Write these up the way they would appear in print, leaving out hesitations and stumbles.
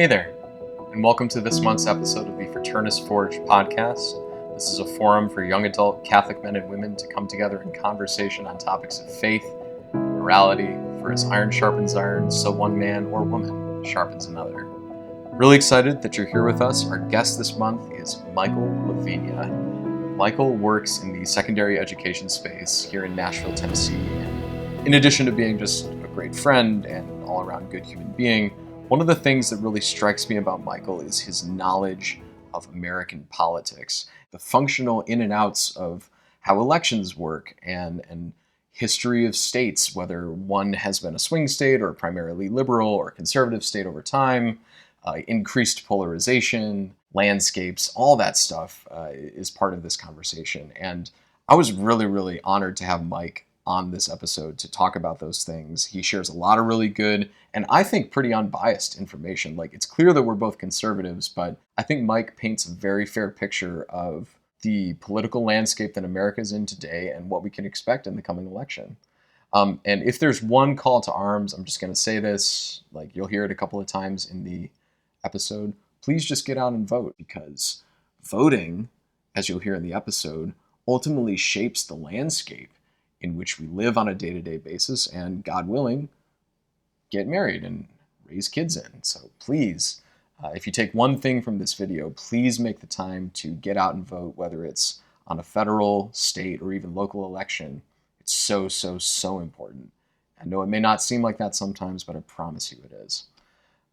Hey there, and welcome to this month's episode of the Fraternus Forge podcast. This is a forum for young adult Catholic men and women to come together in conversation on topics of faith and morality, for as iron sharpens iron, so one man or woman sharpens another. Really excited that you're here with us. Our guest this month is Michael Lavigna. Michael works in the secondary education space here in Nashville, Tennessee, and in addition to being just a great friend and an all-around good human being, one of the things that really strikes me about Michael is his knowledge of American politics, the functional in and outs of how elections work and history of states, whether one has been a swing state or primarily liberal or conservative state over time, increased polarization, landscapes, all that stuff is part of this conversation. And I was really honored to have Mike on this episode to talk about those things. He shares a lot of really good and I think pretty unbiased information. Like, it's clear that we're both conservatives, but I think Mike paints a very fair picture of the political landscape that America's in today and what we can expect in the coming election. And if there's one call to arms, I'm just going to say this, like you'll hear it a couple of times in the episode, please just get out and vote, because voting, as you'll hear in the episode, ultimately shapes the landscape in which we live on a day-to-day basis and, God willing, get married and raise kids in. So please, if you take one thing from this video, please make the time to get out and vote, whether it's on a federal, state, or even local election. It's so important. I know it may not seem like that sometimes, but I promise you it is.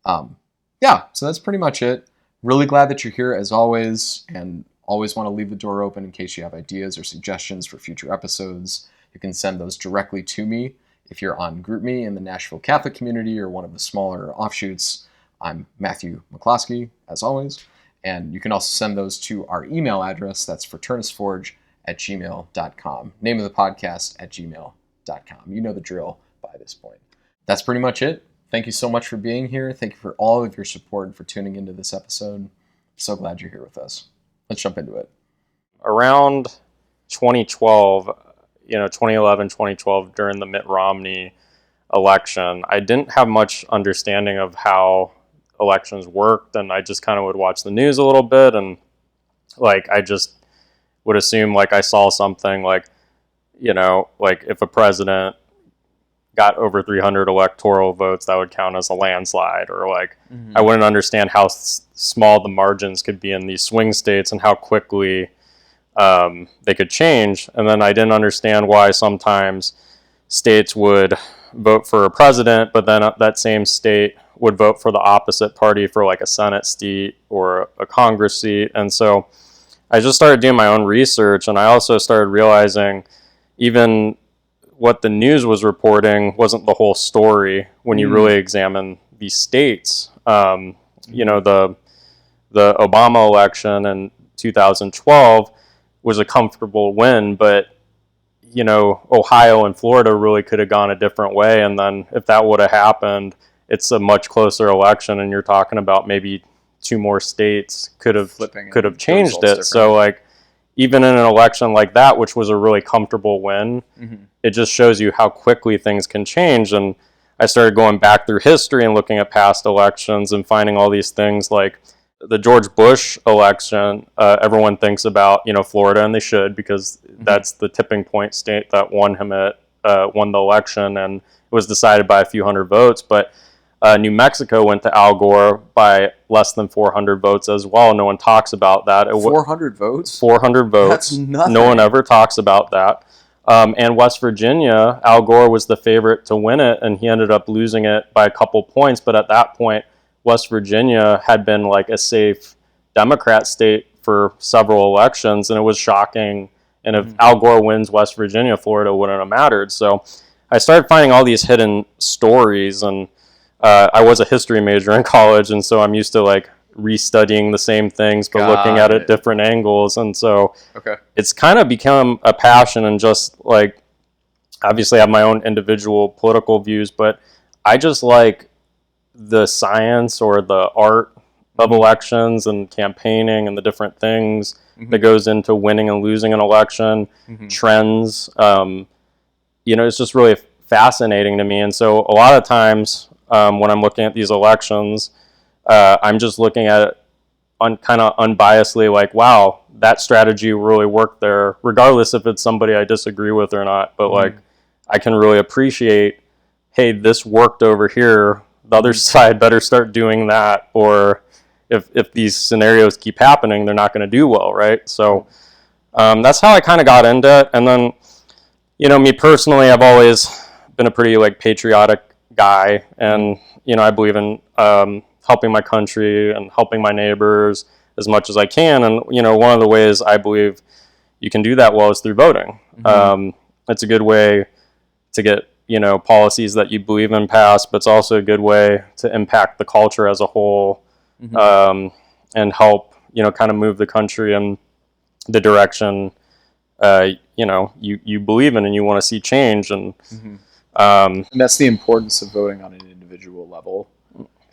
So that's pretty much it. Really glad that you're here as always, and always want to leave the door open in case you have ideas or suggestions for future episodes. You can send those directly to me. If you're on GroupMe in the Nashville Catholic community or one of the smaller offshoots, I'm Matthew McCloskey, as always. And you can also send those to our email address. That's fraternusforge@gmail.com. Name of the podcast @gmail.com. You know the drill by this point. That's pretty much it. Thank you so much for being here. Thank you for all of your support and for tuning into this episode. So glad you're here with us. Let's jump into it. Around 2012, 2011, 2012, during the Mitt Romney election, I didn't have much understanding of how elections worked, and I just kind of would watch the news a little bit, and I just would assume I saw something if a president got over 300 electoral votes, that would count as a landslide, or I wouldn't understand how small the margins could be in these swing states and how quickly they could change. And then I didn't understand why sometimes states would vote for a president, but then that same state would vote for the opposite party for a Senate seat or a Congress seat. And so I just started doing my own research, and I also started realizing even what the news was reporting wasn't the whole story when you really examine these states. The Obama election in 2012 was a comfortable win, but Ohio and Florida really could have gone a different way. And then if that would have happened, it's a much closer election, and you're talking about maybe two more states could have changed it. So even in an election like that, which was a really comfortable win, it just shows you how quickly things can change. And I started going back through history and looking at past elections and finding all these things like the George Bush election. Everyone thinks about, Florida, and they should, because that's the tipping point state that won the election, and it was decided by a few hundred votes. But New Mexico went to Al Gore by less than 400 votes as well. No one talks about that. 400 votes? 400 votes. That's nothing. No one ever talks about that. And West Virginia, Al Gore was the favorite to win it, and he ended up losing it by a couple points. But at that point, West Virginia had been a safe Democrat state for several elections, and it was shocking. And if Al Gore wins West Virginia, Florida wouldn't have mattered. So I started finding all these hidden stories, and I was a history major in college, and so I'm used to restudying the same things but looking at it different angles. And so it's kind of become a passion, and just obviously I have my own individual political views, but I just like the science or the art of elections and campaigning and the different things that goes into winning and losing an election, trends. It's just really fascinating to me. And so a lot of times when I'm looking at these elections, I'm just looking at it kind of unbiasedly, like, wow, that strategy really worked there, regardless if it's somebody I disagree with or not. But like, I can really appreciate, hey, this worked over here. The other side better start doing that, or if these scenarios keep happening, they're not going to do well, right? So that's how I kind of got into it. And then, me personally, I've always been a pretty like patriotic guy, and I believe in helping my country and helping my neighbors as much as I can. And one of the ways I believe you can do that well is through voting. It's a good way to get policies that you believe in passed, but it's also a good way to impact the culture as a whole, and help kind of move the country in the direction you believe in and you want to see change. And and that's the importance of voting on an individual level.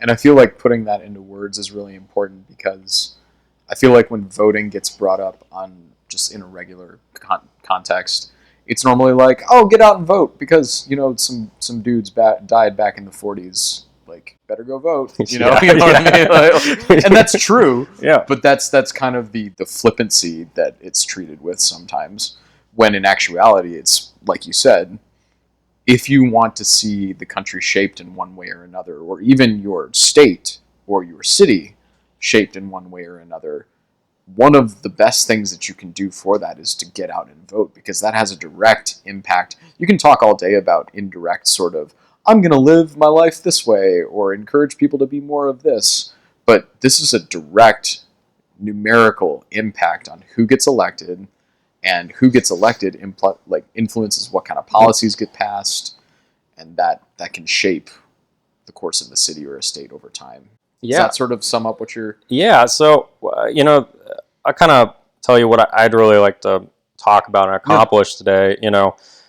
And I feel like putting that into words is really important, because I feel like when voting gets brought up on just in a regular context, it's normally like, oh, get out and vote because some dudes died back in the 40s. Like, better go vote. You know what I mean? And that's true. Yeah. But that's kind of the flippancy that it's treated with sometimes. When in actuality, it's like you said, if you want to see the country shaped in one way or another, or even your state or your city shaped in one way or another, one of the best things that you can do for that is to get out and vote, because that has a direct impact. You can talk all day about indirect sort of, I'm going to live my life this way, or encourage people to be more of this. But this is a direct numerical impact on who gets elected, and who gets elected influences what kind of policies get passed, and that can shape the course of a city or a state over time. Yeah. Does that sort of sum up what you're... Yeah, so, I kind of tell you what I'd really like to talk about and accomplish today,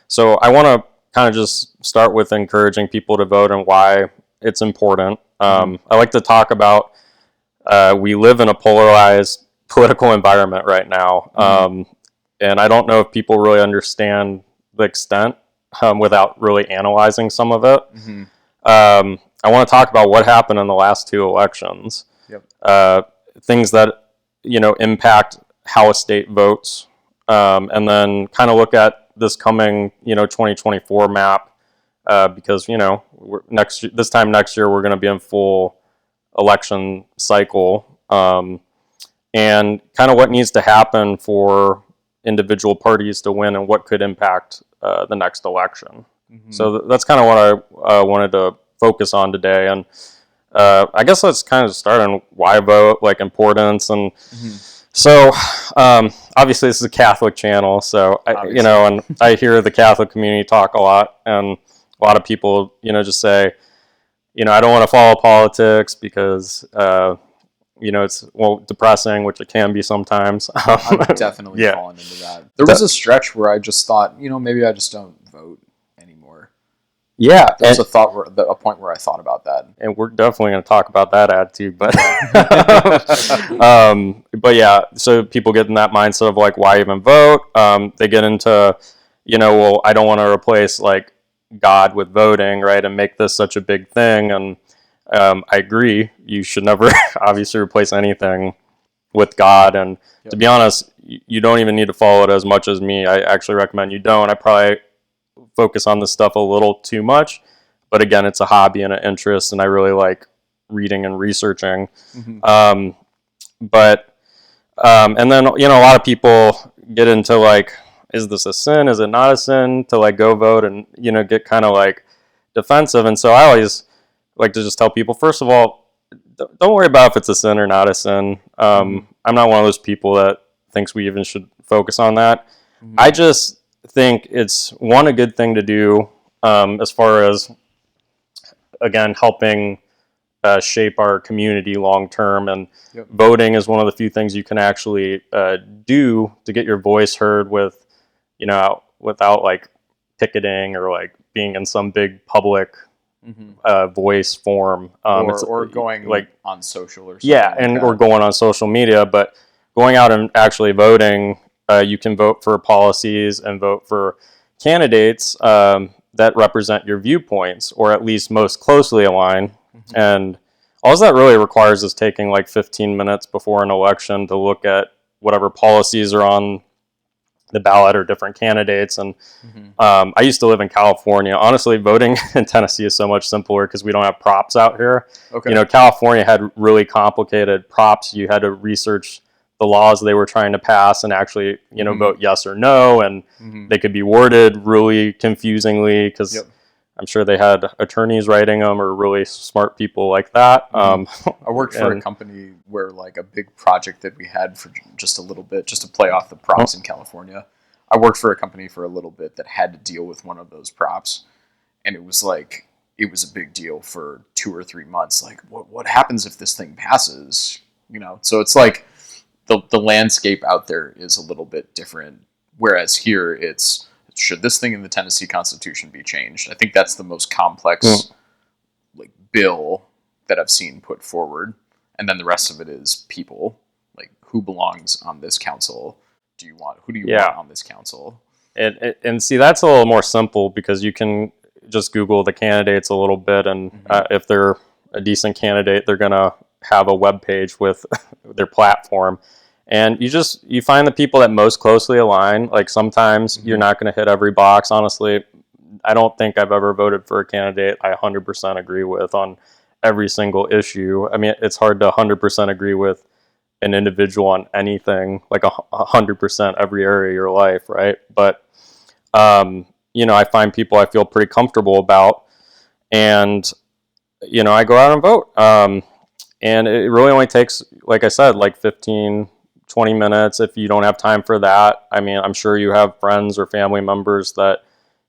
So I want to kind of just start with encouraging people to vote and why it's important. I like to talk about we live in a polarized political environment right now. And I don't know if people really understand the extent without really analyzing some of it. I want to talk about what happened in the last two elections. Things that, impact how a state votes. And then kind of look at this coming, 2024 map. Because, this time next year, we're going to be in full election cycle. And kind of what needs to happen for individual parties to win and what could impact the next election. So that's kind of what I wanted to focus on today. And I guess let's kind of start on why vote, like importance. And so obviously this is a Catholic channel. So, and I hear the Catholic community talk a lot, and a lot of people, just say, I don't want to follow politics because, it's depressing, which it can be sometimes. I've definitely fallen into that. There was a stretch where I just thought, maybe I just don't vote anymore. Yeah, there's a point where I thought about that, and we're definitely going to talk about that attitude. But, but yeah, so people get in that mindset of like, why even vote? They get into, I don't want to replace like God with voting, right, and make this such a big thing. And I agree, you should never obviously replace anything with God. And to be honest, you don't even need to follow it as much as me. I actually recommend you don't. I probably focus on this stuff a little too much, but again, it's a hobby and an interest, and I really like reading and researching. And then, a lot of people get into like, is this a sin? Is it not a sin to like go vote and, get kind of like defensive. And so I always like to just tell people, first of all, don't worry about if it's a sin or not a sin. I'm not one of those people that thinks we even should focus on that. I just think it's a good thing to do as far as, again, helping shape our community long term. And voting is one of the few things you can actually do to get your voice heard without like picketing or like being in some big public voice form, or going like on social or something. Or going on social media. But going out and actually voting, you can vote for policies and vote for candidates that represent your viewpoints, or at least most closely align. And all that really requires is taking like 15 minutes before an election to look at whatever policies are on the ballot or different candidates. And I used to live in California. Honestly, voting in Tennessee is so much simpler because we don't have props out here. Okay. You know, California had really complicated props. You had to research the laws they were trying to pass and actually, you know, vote yes or no. And they could be worded really confusingly because I'm sure they had attorneys writing them or really smart people like that. I worked for a company where like a big project that we had for just a little bit, just to play off the props in California. I worked for a company for a little bit that had to deal with one of those props. And it was like, it was a big deal for 2 or 3 months. Like, what happens if this thing passes? You know, so it's like the landscape out there is a little bit different. Whereas here it's, should this thing in the Tennessee Constitution be changed? I think that's the most complex like bill that I've seen put forward. And then the rest of it is people. Like, who belongs on this council? Who do you want on this council? And see, that's a little more simple because you can just Google the candidates a little bit, and if they're a decent candidate, they're gonna have a web page with their platform. And you find the people that most closely align. Like, sometimes you're not going to hit every box. Honestly, I don't think I've ever voted for a candidate I 100% agree with on every single issue. I mean, it's hard to 100% agree with an individual on anything, like 100% every area of your life, right? But, you know, I find people I feel pretty comfortable about, and, you know, I go out and vote. And it really only takes, like I said, like 15, 20 minutes if you don't have time for that. I mean, I'm sure you have friends or family members that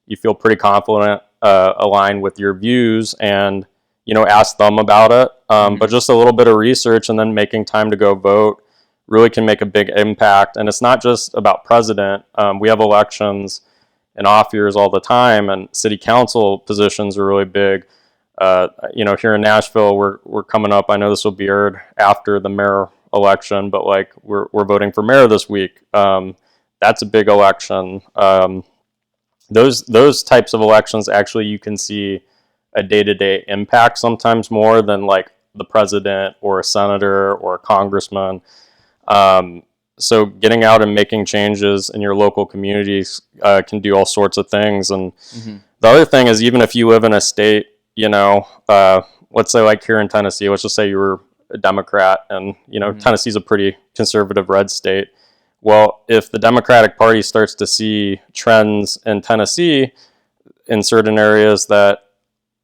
you feel pretty confident align with your views, and, you know, ask them about it. But just a little bit of research and then making time to go vote really can make a big impact. And it's not just about president. We have elections and off years all the time, and city council positions are really big. You know, here in Nashville, we're coming up. I know this will be aired after the mayor election, but like we're voting for mayor this week. That's a big election. Those types of elections, actually, you can see a day-to-day impact sometimes more than like the president or a senator or a congressman. So getting out and making changes in your local communities can do all sorts of things. And the other thing is, even if you live in a state, you know, let's say like here in Tennessee, let's just say you were a Democrat, and, you know, Tennessee's a pretty conservative red state. Well, if the Democratic Party starts to see trends in Tennessee in certain areas that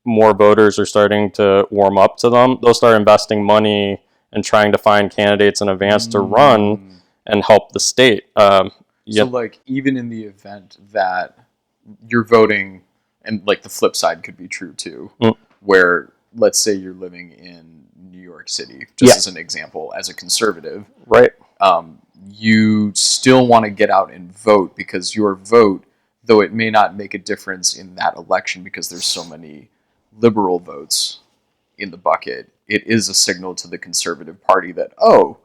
more voters are starting to warm up to them, they'll start investing money and trying to find candidates in advance to run and help the state. So like, even in the event that you're voting, and like the flip side could be true too, where let's say you're living in New York City, just as an example, as a conservative, right? You still want to get out and vote, because your vote, though it may not make a difference in that election because there's so many liberal votes in the bucket, it is a signal to the Conservative Party that, oh,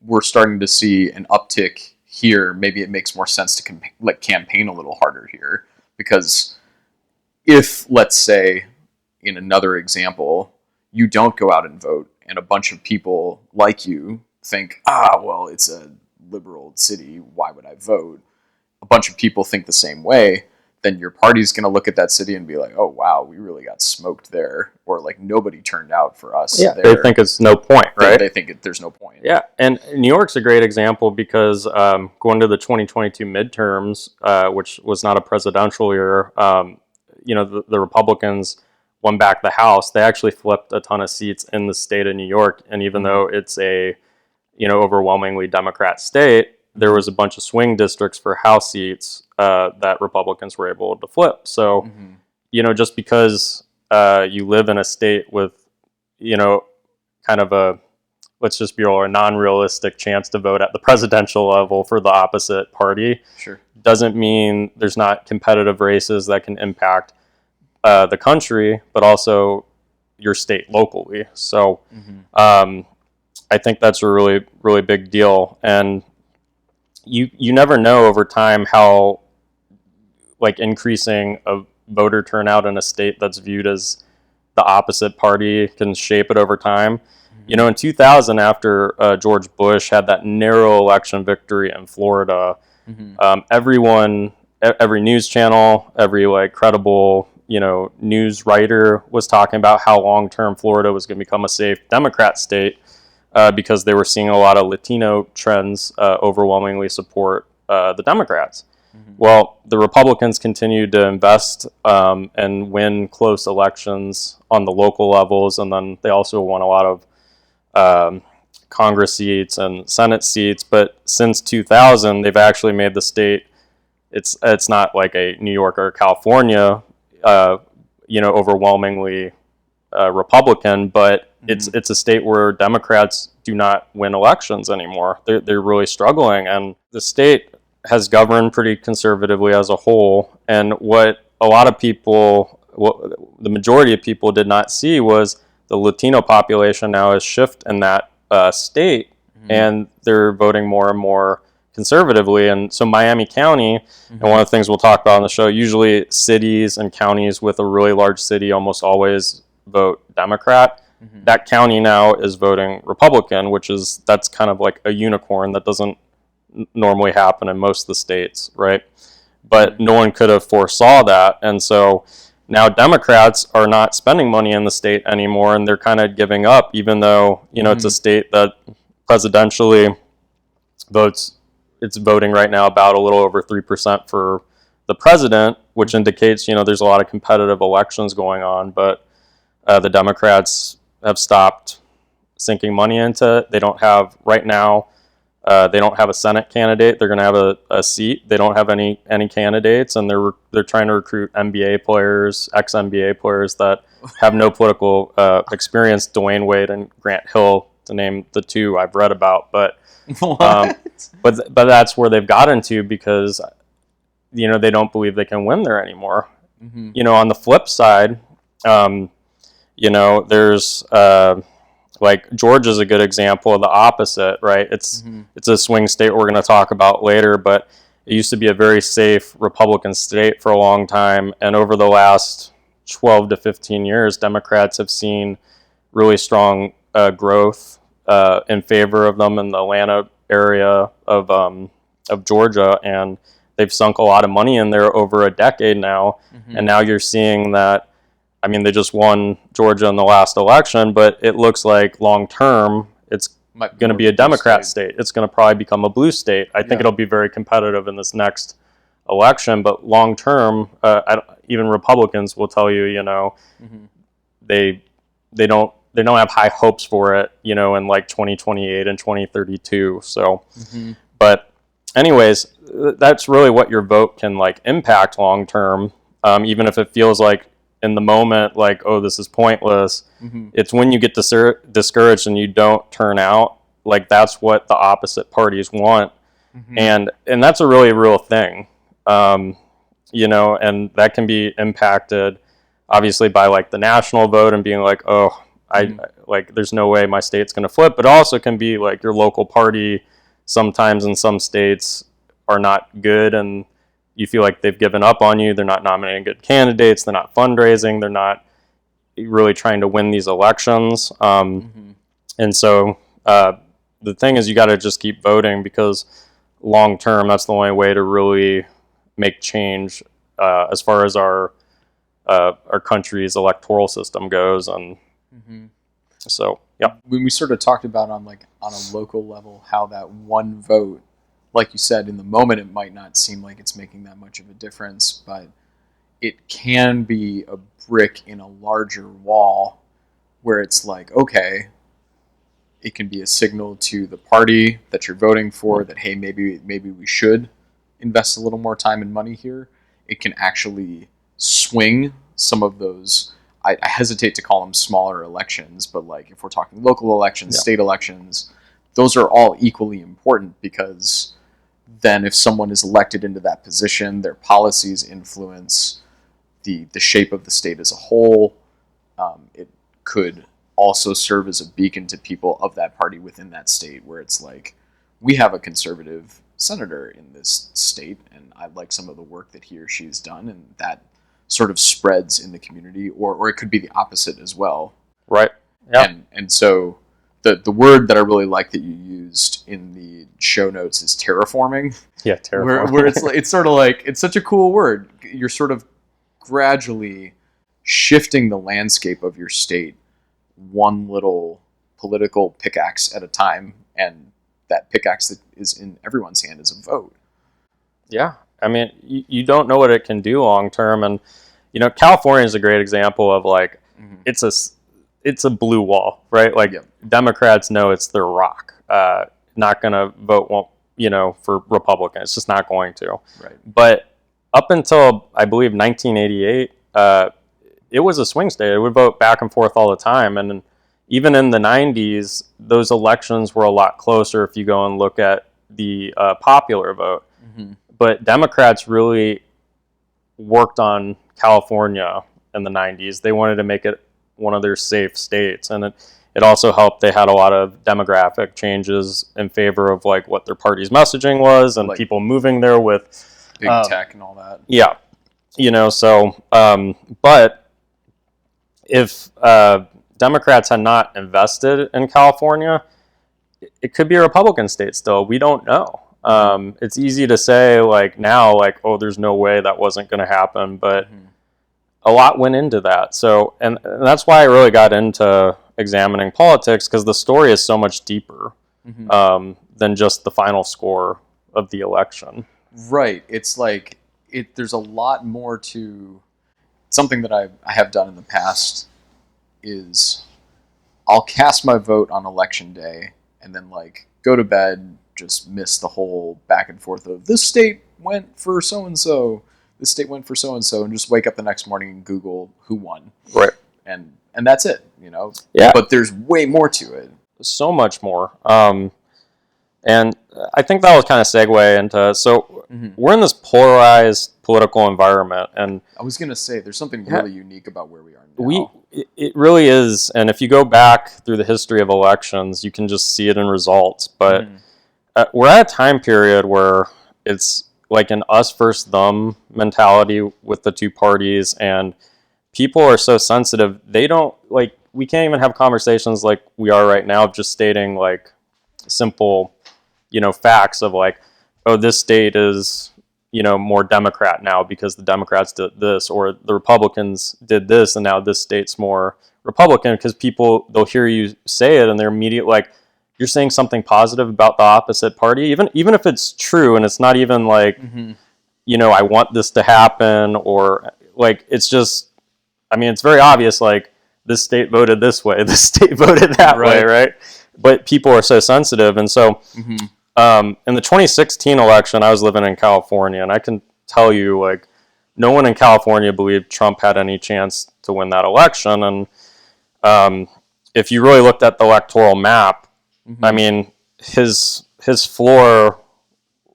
we're starting to see an uptick here. Maybe it makes more sense to campaign a little harder here. Because if, let's say, in another example, you don't go out and vote, and a bunch of people like you think, well, it's a liberal city, why would I vote? A bunch of people think the same way, then your party's going to look at that city and be like, oh, wow, we really got smoked there. Or like, nobody turned out for us there. They think it's no point, right? They think there's no point. Yeah, and New York's a great example because going to the 2022 midterms, which was not a presidential year, you know, the Republicans won back the House. They actually flipped a ton of seats in the state of New York. And even though it's a, you know, overwhelmingly Democrat state, there was a bunch of swing districts for House seats that Republicans were able to flip. So, you know, just because you live in a state with, you know, kind of a, let's just be real, a non-realistic chance to vote at the presidential level for the opposite party, doesn't mean there's not competitive races that can impact the country, but also your state locally. So I think that's a really, really big deal. And you never know over time how, like, increasing a voter turnout in a state that's viewed as the opposite party can shape it over time. You know, in 2000, after George Bush had that narrow election victory in Florida, every news channel, every like credible, you know, news writer was talking about how long-term Florida was going to become a safe Democrat state because they were seeing a lot of Latino trends overwhelmingly support the Democrats. Well, the Republicans continued to invest and win close elections on the local levels, and then they also won a lot of Congress seats and Senate seats. But since 2000, they've actually made the state, it's not like a New York or California, you know, overwhelmingly Republican, but it's a state where Democrats do not win elections anymore. They're really struggling, and the state has governed pretty conservatively as a whole. And what a lot of people, the majority of people did not see was the Latino population now has shifted in that state, and they're voting more and more conservatively. And so Miami County, and one of the things we'll talk about on the show, usually cities and counties with a really large city almost always vote Democrat. That county now is voting Republican, that's kind of like a unicorn that doesn't normally happen in most of the states, right? But no one could have foresaw that. And so now Democrats are not spending money in the state anymore, and they're kind of giving up, even though, you know, it's a state that presidentially it's voting right now about a little over 3% for the president, which indicates, you know, there's a lot of competitive elections going on, but the Democrats have stopped sinking money into it. They don't have, right now, they don't have a Senate candidate. They're going to have a seat. They don't have any candidates, and they're trying to recruit NBA players, ex-NBA players that have no political experience. Dwayne Wade and Grant Hill, to name the two I've read about. But but that's where they've gotten to because, you know, they don't believe they can win there anymore. You know, on the flip side, you know, there's like Georgia's a good example of the opposite, right? It's a swing state we're going to talk about later, but it used to be a very safe Republican state for a long time. And over the last 12 to 15 years, Democrats have seen really strong growth in favor of them in the Atlanta area of Georgia. And they've sunk a lot of money in there over a decade now. And now you're seeing that, I mean, they just won Georgia in the last election, but it looks like long term, it's going to be a Democrat state. It's going to probably become a blue state. I think it'll be very competitive in this next election, but long term, even Republicans will tell you, you know, they don't have high hopes for it, you know, in like 2028 and 2032. So, but anyways, that's really what your vote can like impact long term, even if it feels like in the moment, like, oh, this is pointless. It's when you get discouraged and you don't turn out, like that's what the opposite parties want. And that's a really real thing, you know, and that can be impacted obviously by like the national vote and being like, oh, like there's no way my state's going to flip, but also can be like your local party sometimes in some states are not good and you feel like they've given up on you. They're not nominating good candidates. They're not fundraising. They're not really trying to win these elections. And so the thing is you got to just keep voting because long term, that's the only way to really make change as far as our country's electoral system goes. And so, yeah. When we sort of talked about on a local level, how that one vote, like you said, in the moment, it might not seem like it's making that much of a difference, but it can be a brick in a larger wall where it's like, okay, it can be a signal to the party that you're voting for that, hey, maybe we should invest a little more time and money here. It can actually swing some of those, I hesitate to call them smaller elections, but like if we're talking local elections, state elections, those are all equally important because then if someone is elected into that position, their policies influence the shape of the state as a whole. It could also serve as a beacon to people of that party within that state where it's like, we have a conservative senator in this state and I like some of the work that he or she has done, and sort of spreads in the community, or it could be the opposite as well. Right. Yeah. And so the word that I really like that you used in the show notes is terraforming. Yeah, terraforming. Where it's sort of like, it's such a cool word. You're sort of gradually shifting the landscape of your state one little political pickaxe at a time, and that pickaxe that is in everyone's hand is a vote. Yeah. I mean, you don't know what it can do long term. And, California is a great example of like, it's a blue wall, right? Like Democrats know it's their rock. Not going to vote, for Republican. It's just not going to. Right. But up until, I believe, 1988, it was a swing state. It would vote back and forth all the time. And even in the 90s, those elections were a lot closer if you go and look at the popular vote. Mm-hmm. But Democrats really worked on California in the 90s. They wanted to make it one of their safe states. And it also helped. They had a lot of demographic changes in favor of like what their party's messaging was, and like people moving there with big tech and all that. Yeah. But if Democrats had not invested in California, it could be a Republican state still. We don't know. It's easy to say like now, like, oh, there's no way that wasn't going to happen, but a lot went into that. So, and that's why I really got into examining politics, because the story is so much deeper than just the final score of the election. Right. It's like, there's a lot more to something that I have done in the past is I'll cast my vote on election day and then like go to bed, just miss the whole back and forth of this state went for so-and-so, this state went for so-and-so, and just wake up the next morning and Google who won. Right. And that's it, Yeah. But there's way more to it. So much more. And I think that was kind of segue into, so we're in this polarized political environment. And I was going to say, there's something really unique about where we are now. It really is. And if you go back through the history of elections, you can just see it in results. But we're at a time period where it's like an us versus them mentality with the two parties. And people are so sensitive. They don't, like, we can't even have conversations like we are right now of just stating like simple facts of like, oh, this state is, more Democrat now because the Democrats did this, or the Republicans did this, and now this state's more Republican, because they'll hear you say it and they're immediately like, you're saying something positive about the opposite party, even if it's true, and it's not even like, I want this to happen, or like, it's just, I mean, it's very obvious, like, this state voted this way, this state voted that way, right? But people are so sensitive, and so in the 2016 election, I was living in California, and I can tell you, like, no one in California believed Trump had any chance to win that election. And if you really looked at the electoral map, I mean, his floor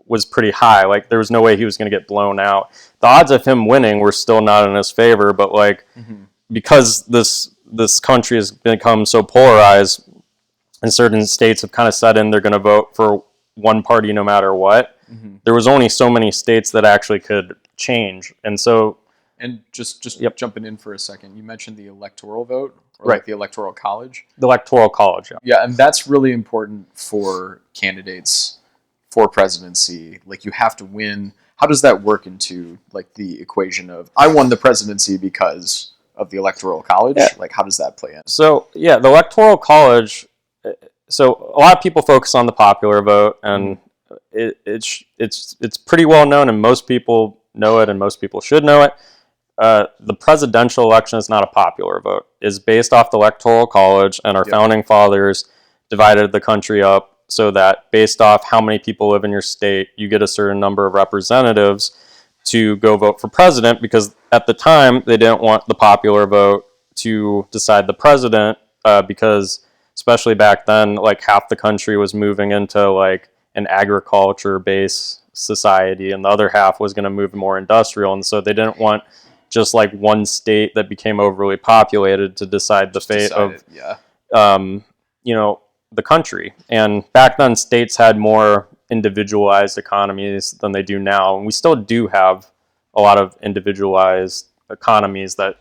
was pretty high. Like, there was no way he was going to get blown out. The odds of him winning were still not in his favor, but like, because this country has become so polarized, and certain states have kind of said they're going to vote for one party no matter what, there was only so many states that actually could change. And so, and just jumping in for a second, you mentioned the electoral vote, or like the electoral college. The electoral college, yeah, and that's really important for candidates for presidency. Like, you have to win. How does that work into like the equation of I won the presidency because of the electoral college? Like, how does that play in? So the electoral college. So a lot of people focus on the popular vote, and it's pretty well known, and most people know it, and most people should know it. The presidential election is not a popular vote. It's based off the electoral college, and our founding fathers divided the country up so that based off how many people live in your state, you get a certain number of representatives to go vote for president, because at the time they didn't want the popular vote to decide the president, because especially back then, like, half the country was moving into like an agriculture-based society, and the other half was going to move more industrial. And so they didn't want just like one state that became overly populated to decide the fate of the country. And back then, states had more individualized economies than they do now, and we still do have a lot of individualized economies that,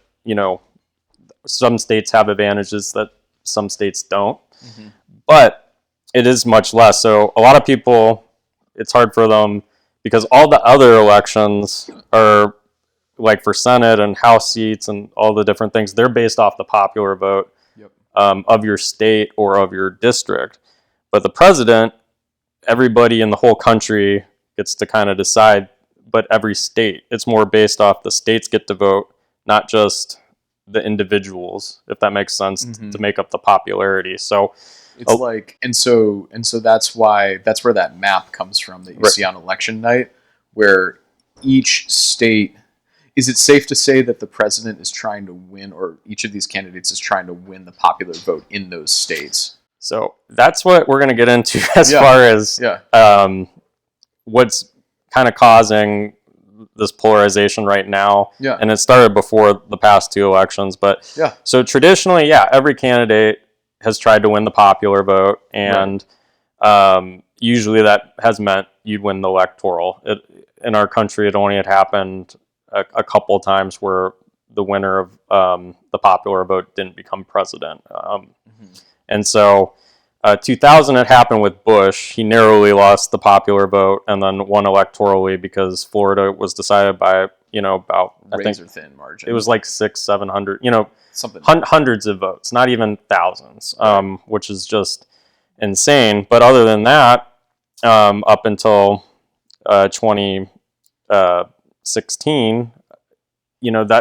some states have advantages that some states don't. Mm-hmm. But it is much less. So a lot of people, it's hard for them because all the other elections are like for Senate and House seats and all the different things, they're based off the popular vote of your state or of your district. But the president, everybody in the whole country gets to kind of decide, but every state, it's more based off the states get to vote, not just the individuals, if that makes sense, to make up the popularity. So it's so that's where that map comes from that you see on election night, where each state, is it safe to say that the president is trying to win, or each of these candidates is trying to win the popular vote in those states? So that's what we're going to get into as far as what's kind of causing this polarization right now. Yeah. And it started before the past two elections. But so traditionally, every candidate has tried to win the popular vote. And usually that has meant you'd win the electoral. In our country, it only had happened a couple of times where the winner of the popular vote didn't become president. And so 2000, it happened with Bush. He narrowly lost the popular vote and then won electorally because Florida was decided by, about razor thin margin. It was like 600-700, something, hundreds of votes, not even thousands, which is just insane. But other than that, up until 2016,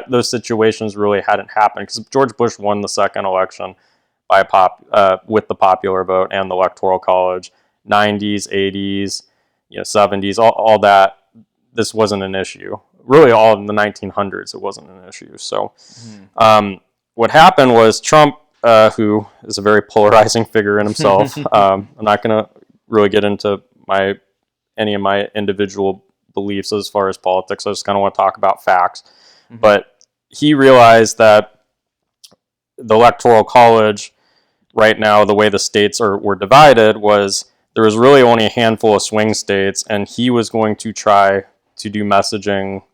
those situations really hadn't happened because George Bush won the second election by with the popular vote and the electoral college. 90s, 80s, 70s, all that. This wasn't an issue. Really, all in the 1900s, it wasn't an issue. So, what happened was Trump, who is a very polarizing figure in himself. I'm not going to really get into any of my individual beliefs as far as politics. I just kind of want to talk about facts. But he realized that the electoral college right now, the way the states were divided, was there was really only a handful of swing states, and he was going to try to do messaging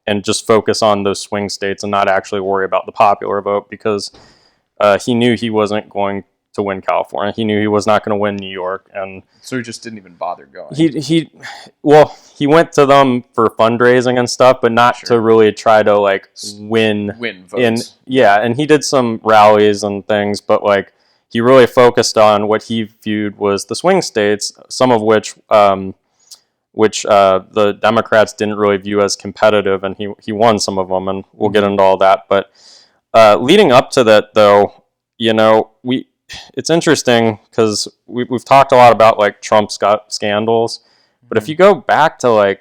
and just focus on those swing states and not actually worry about the popular vote because he knew he wasn't going to win California. He knew he was not going to win New York, and so he just didn't even bother going. He went to them for fundraising and stuff, but not to really try to win votes. And he did some rallies and things, but he really focused on what he viewed was the swing states, some of which the Democrats didn't really view as competitive, and he won some of them, and we'll get into all that. But leading up to that, though, it's interesting because we've talked a lot about Trump's scandals, but if you go back to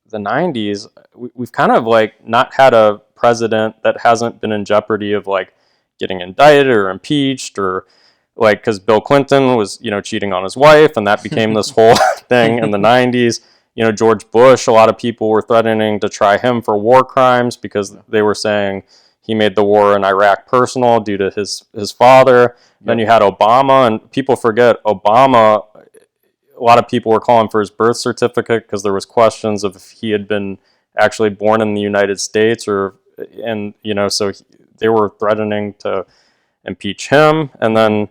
the 90s, we've kind of not had a president that hasn't been in jeopardy of getting indicted or impeached or because Bill Clinton was cheating on his wife, and that became this whole thing in the 90s. George Bush, a lot of people were threatening to try him for war crimes because they were saying he made the war in Iraq personal due to his father. Then you had Obama, and people forget Obama. A lot of people were calling for his birth certificate because there was questions of if he had been actually born in the United States so they were threatening to impeach him. And then,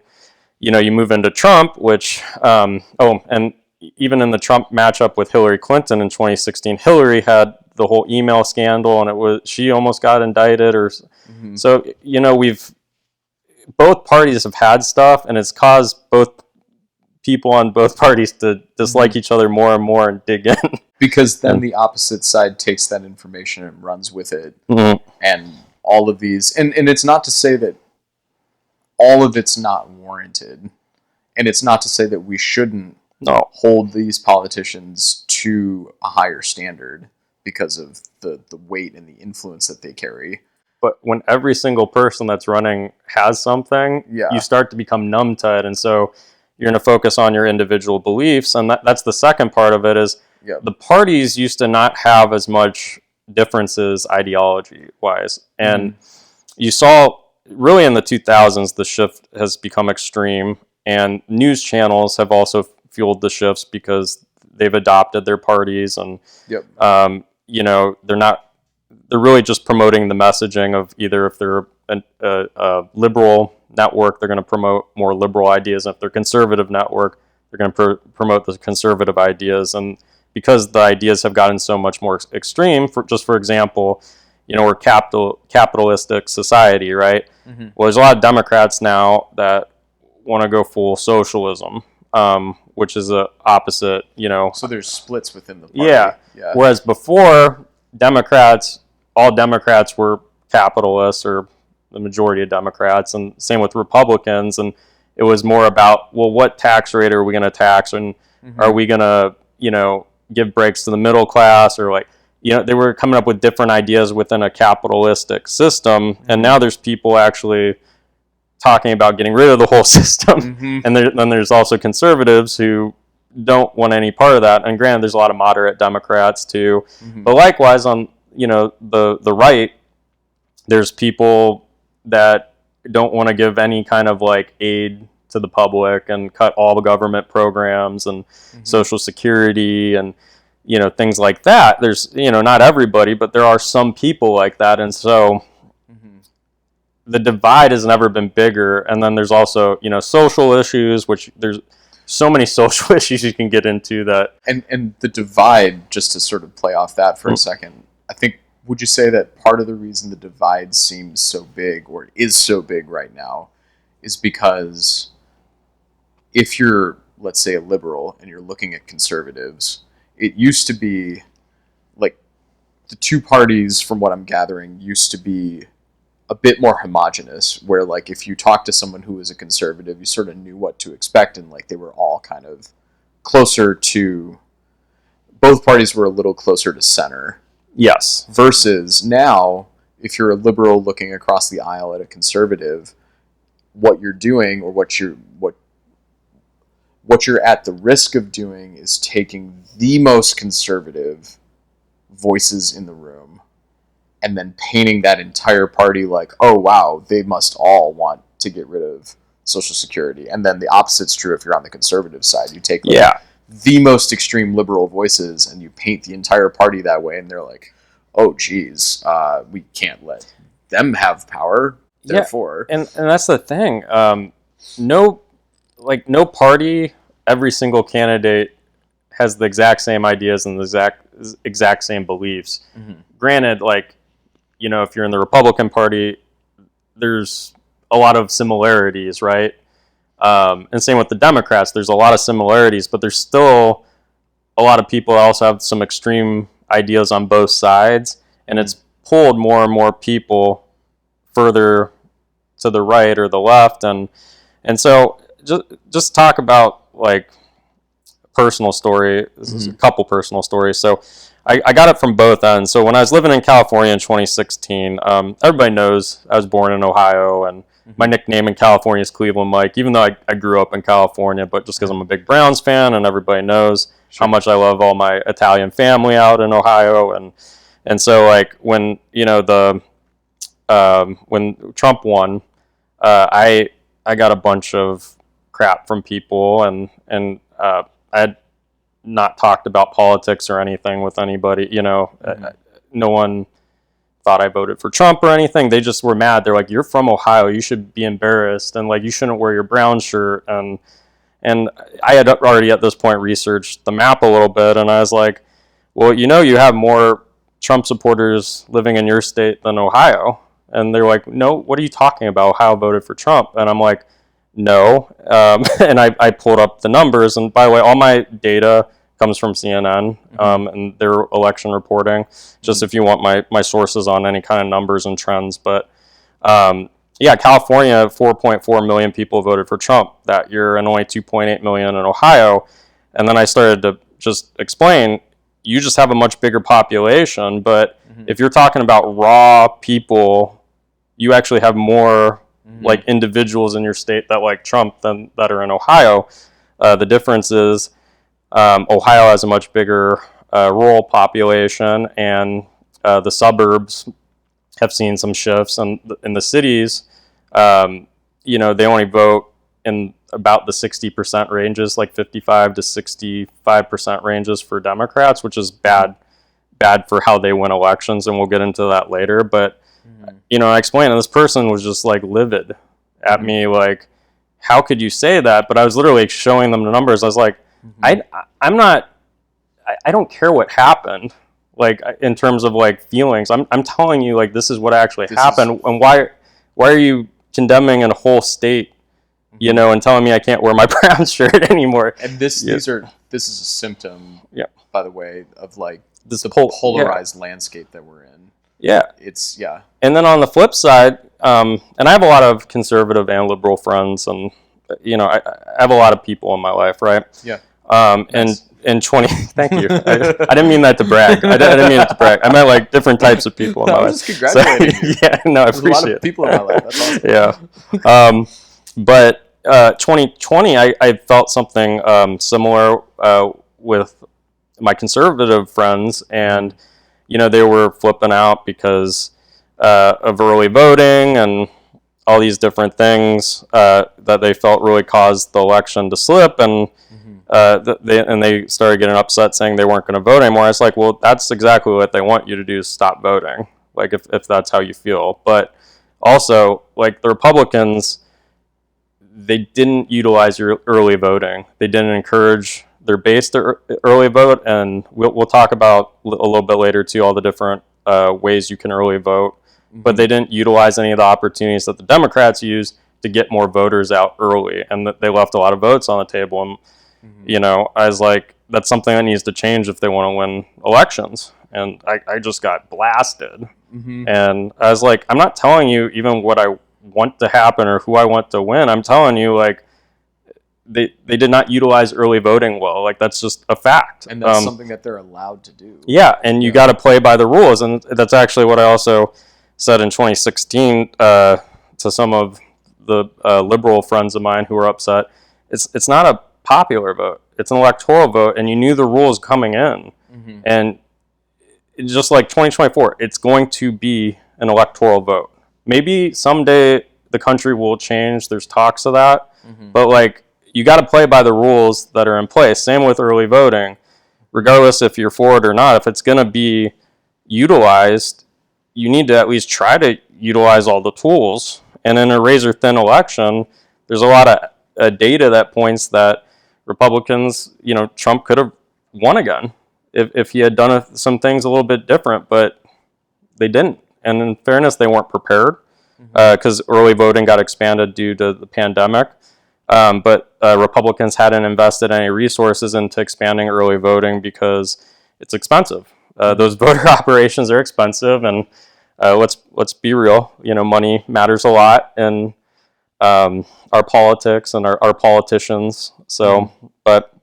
you move into Trump, which, and even in the Trump matchup with Hillary Clinton in 2016, Hillary had the whole email scandal, and she almost got indicted, so both parties have had stuff, and it's caused both people on both parties to dislike each other more and more and dig in. Because then the opposite side takes that information and runs with it, and all of these, and it's not to say that all of it's not warranted, and it's not to say that we shouldn't hold these politicians to a higher standard because of the weight and the influence that they carry. But when every single person that's running has something, you start to become numb to it, and so you're going to focus on your individual beliefs, and that's the second part of it is the parties used to not have as much differences ideology-wise, and you saw really in the 2000s the shift has become extreme, and news channels have also fueled the shifts because they've adopted their parties, and they're not they're really just promoting the messaging of either if they're a liberal network, they're going to promote more liberal ideas. And if they're conservative network, they're going to promote the conservative ideas. And because the ideas have gotten so much more extreme, for example, we're capitalistic society, right? Mm-hmm. Well, there's a lot of Democrats now that want to go full socialism, which is the opposite, So there's splits within the party. Yeah. Whereas before, all Democrats were capitalists, or the majority of Democrats, and same with Republicans. And it was more about, well, what tax rate are we going to tax? And are we going to, give breaks to the middle class? Or they were coming up with different ideas within a capitalistic system. And now there's people actually talking about getting rid of the whole system. And then there's also conservatives who don't want any part of that. And granted, there's a lot of moderate Democrats too. But likewise, on the right, there's people that don't want to give any kind of aid to the public and cut all the government programs and Social Security and things like that. There's not everybody, but there are some people like that. And so the divide has never been bigger. And then there's also social issues, which there's so many social issues you can get into that. And the divide, just to sort of play off that for a second, I think, would you say that part of the reason the divide seems so big, or is so big right now, is because if you're, let's say, a liberal and you're looking at conservatives, it used to be the two parties, from what I'm gathering, used to be a bit more homogenous, where if you talk to someone who was a conservative, you sort of knew what to expect, and they were all kind of closer to, both parties were a little closer to center. Yes. Versus now, if you're a liberal looking across the aisle at a conservative, what you're doing, or what you're at the risk of doing, is taking the most conservative voices in the room and then painting that entire party oh wow, they must all want to get rid of Social Security. And then the opposite's true if you're on the conservative side. You take the most extreme liberal voices and you paint the entire party that way, and they're oh geez, we can't let them have power, therefore. And that's the thing. No party, every single candidate has the exact same ideas and the exact same beliefs. Granted, if you're in the Republican Party, there's a lot of similarities, right? And same with the Democrats, there's a lot of similarities, but there's still a lot of people that also have some extreme ideas on both sides, and it's pulled more and more people further to the right or the left. And so just talk about personal story. This is a couple personal stories. So I got it from both ends. So when I was living in California in 2016, everybody knows I was born in Ohio, and my nickname in California is Cleveland Mike, even though I grew up in California, but just because I'm a big Browns fan, and everybody knows how much I love all my Italian family out in Ohio. And so when when Trump won, I got a bunch of crap from people, and I had not talked about politics or anything with anybody. No one thought I voted for Trump or anything. They just were mad. They're you're from Ohio, you should be embarrassed, and you shouldn't wear your brown shirt. And I had already at this point researched the map a little bit, and I was well, you have more Trump supporters living in your state than Ohio. And they're no, what are you talking about? Ohio voted for Trump. And I'm no. And I pulled up the numbers. And by the way, all my data comes from CNN and their election reporting, just if you want my sources on any kind of numbers and trends. But California, 4.4 million people voted for Trump that year, and only 2.8 million in Ohio. And then I started to just explain, you just have a much bigger population, but if you're talking about raw people, you actually have more individuals in your state that like Trump than that are in Ohio. The difference is Ohio has a much bigger rural population, and the suburbs have seen some shifts, and in the cities, they only vote in about the 60% ranges, like 55 to 65% ranges for Democrats, which is bad bad for how they win elections, and we'll get into that later. But I explained, and this person was just like livid at me, like, how could you say that? But I was literally showing them the numbers. I was like, I'm not, I don't care what happened, like in terms of like feelings. I'm telling you, like, this is what actually happened, and why are you condemning a whole state, and telling me I can't wear my brown shirt anymore? And this is a symptom, by the way, of like this polarized landscape that we're in. Yeah, it's And then on the flip side, and I have a lot of conservative and liberal friends, and I have a lot of people in my life, right? Yeah. And in 20, thank you. I didn't mean that to brag. I didn't mean it to brag. I meant like different types of people in my life. Just congratulating you. Yeah, no, I appreciate it. There's a lot of people in my life. That's awesome. Yeah. But 2020, I felt something similar with my conservative friends, and they were flipping out because of early voting and all these different things that they felt really caused the election to slip, and they started getting upset, saying they weren't going to vote anymore. It's like, well, that's exactly what they want you to do, is stop voting, like if that's how you feel. But also, like, the Republicans, they didn't utilize your early voting. They didn't encourage their base to early vote, and we'll talk about a little bit later too, all the different ways you can early vote. But they didn't utilize any of the opportunities that the Democrats used to get more voters out early, and that they left a lot of votes on the table. And I was like, that's something that needs to change if they want to win elections. And I just got blasted. And I was like, I'm not telling you even what I want to happen or who I want to win. I'm telling you, like, they did not utilize early voting well. Like, that's just a fact. And that's something that they're allowed to do. Yeah, and you got to play by the rules. And that's actually what I also said in 2016 to some of the liberal friends of mine who were upset. It's not a popular vote. It's an electoral vote, and you knew the rules coming in. And just like 2024, it's going to be an electoral vote. Maybe someday the country will change. There's talks of that. But, like, you got to play by the rules that are in place. Same with early voting. Regardless if you're for it or not, if it's going to be utilized, you need to at least try to utilize all the tools. And in a razor-thin election, there's a lot of data that points that Republicans, Trump could have won again if he had done some things a little bit different, but they didn't. And in fairness, they weren't prepared because early voting got expanded due to the pandemic. But Republicans hadn't invested any resources into expanding early voting because it's expensive. Those voter operations are expensive, and let's be real. Money matters a lot in our politics and our politicians. So, but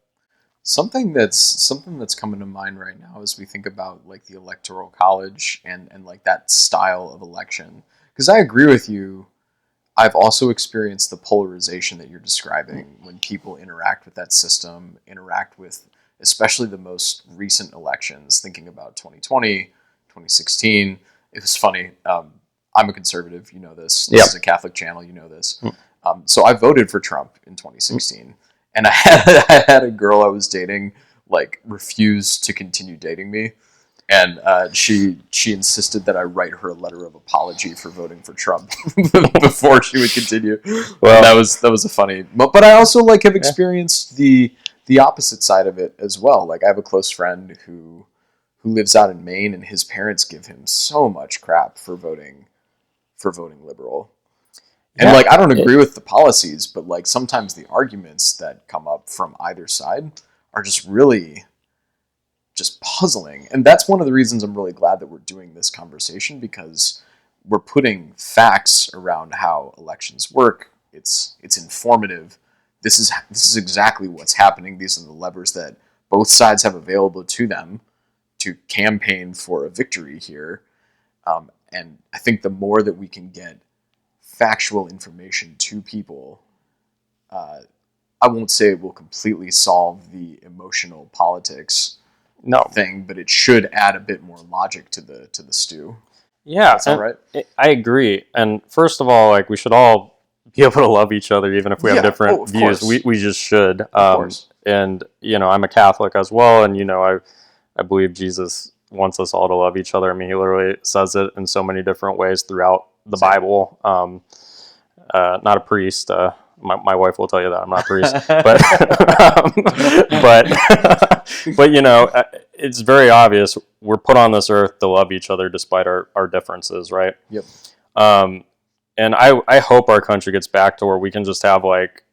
something that's coming to mind right now as we think about like the Electoral College and like that style of election, because I agree with you. I've also experienced the polarization that you're describing when people interact with that system, interact with especially the most recent elections, thinking about 2020, 2016. It was funny. I'm a conservative, you know this. This is a Catholic channel, you know this. So I voted for Trump in 2016. And I had a girl I was dating, like, refuse to continue dating me. And she insisted that I write her a letter of apology for voting for Trump before she would continue. Well, that was a funny. But I also like have experienced the opposite side of it as well. Like, I have a close friend who lives out in Maine, and his parents give him so much crap for voting liberal. And like, I don't agree with the policies, but like sometimes the arguments that come up from either side are just really just puzzling. And that's one of the reasons I'm really glad that we're doing this conversation, because we're putting facts around how elections work. It's informative. This is exactly what's happening. These are the levers that both sides have available to them to campaign for a victory here. And I think the more that we can get factual information to people, I won't say it will completely solve the emotional politics thing, but it should add a bit more logic to the stew. Yeah, that's all right. I agree. And first of all, like, we should all be able to love each other, even if we have different views. We just should. Of course. And I'm a Catholic as well, and I believe Jesus wants us all to love each other. I mean, he literally says it in so many different ways throughout the Bible. Not a priest. My wife will tell you that I'm not a priest, but you know, it's very obvious we're put on this earth to love each other despite our differences, right? Yep. And I hope our country gets back to where we can just have like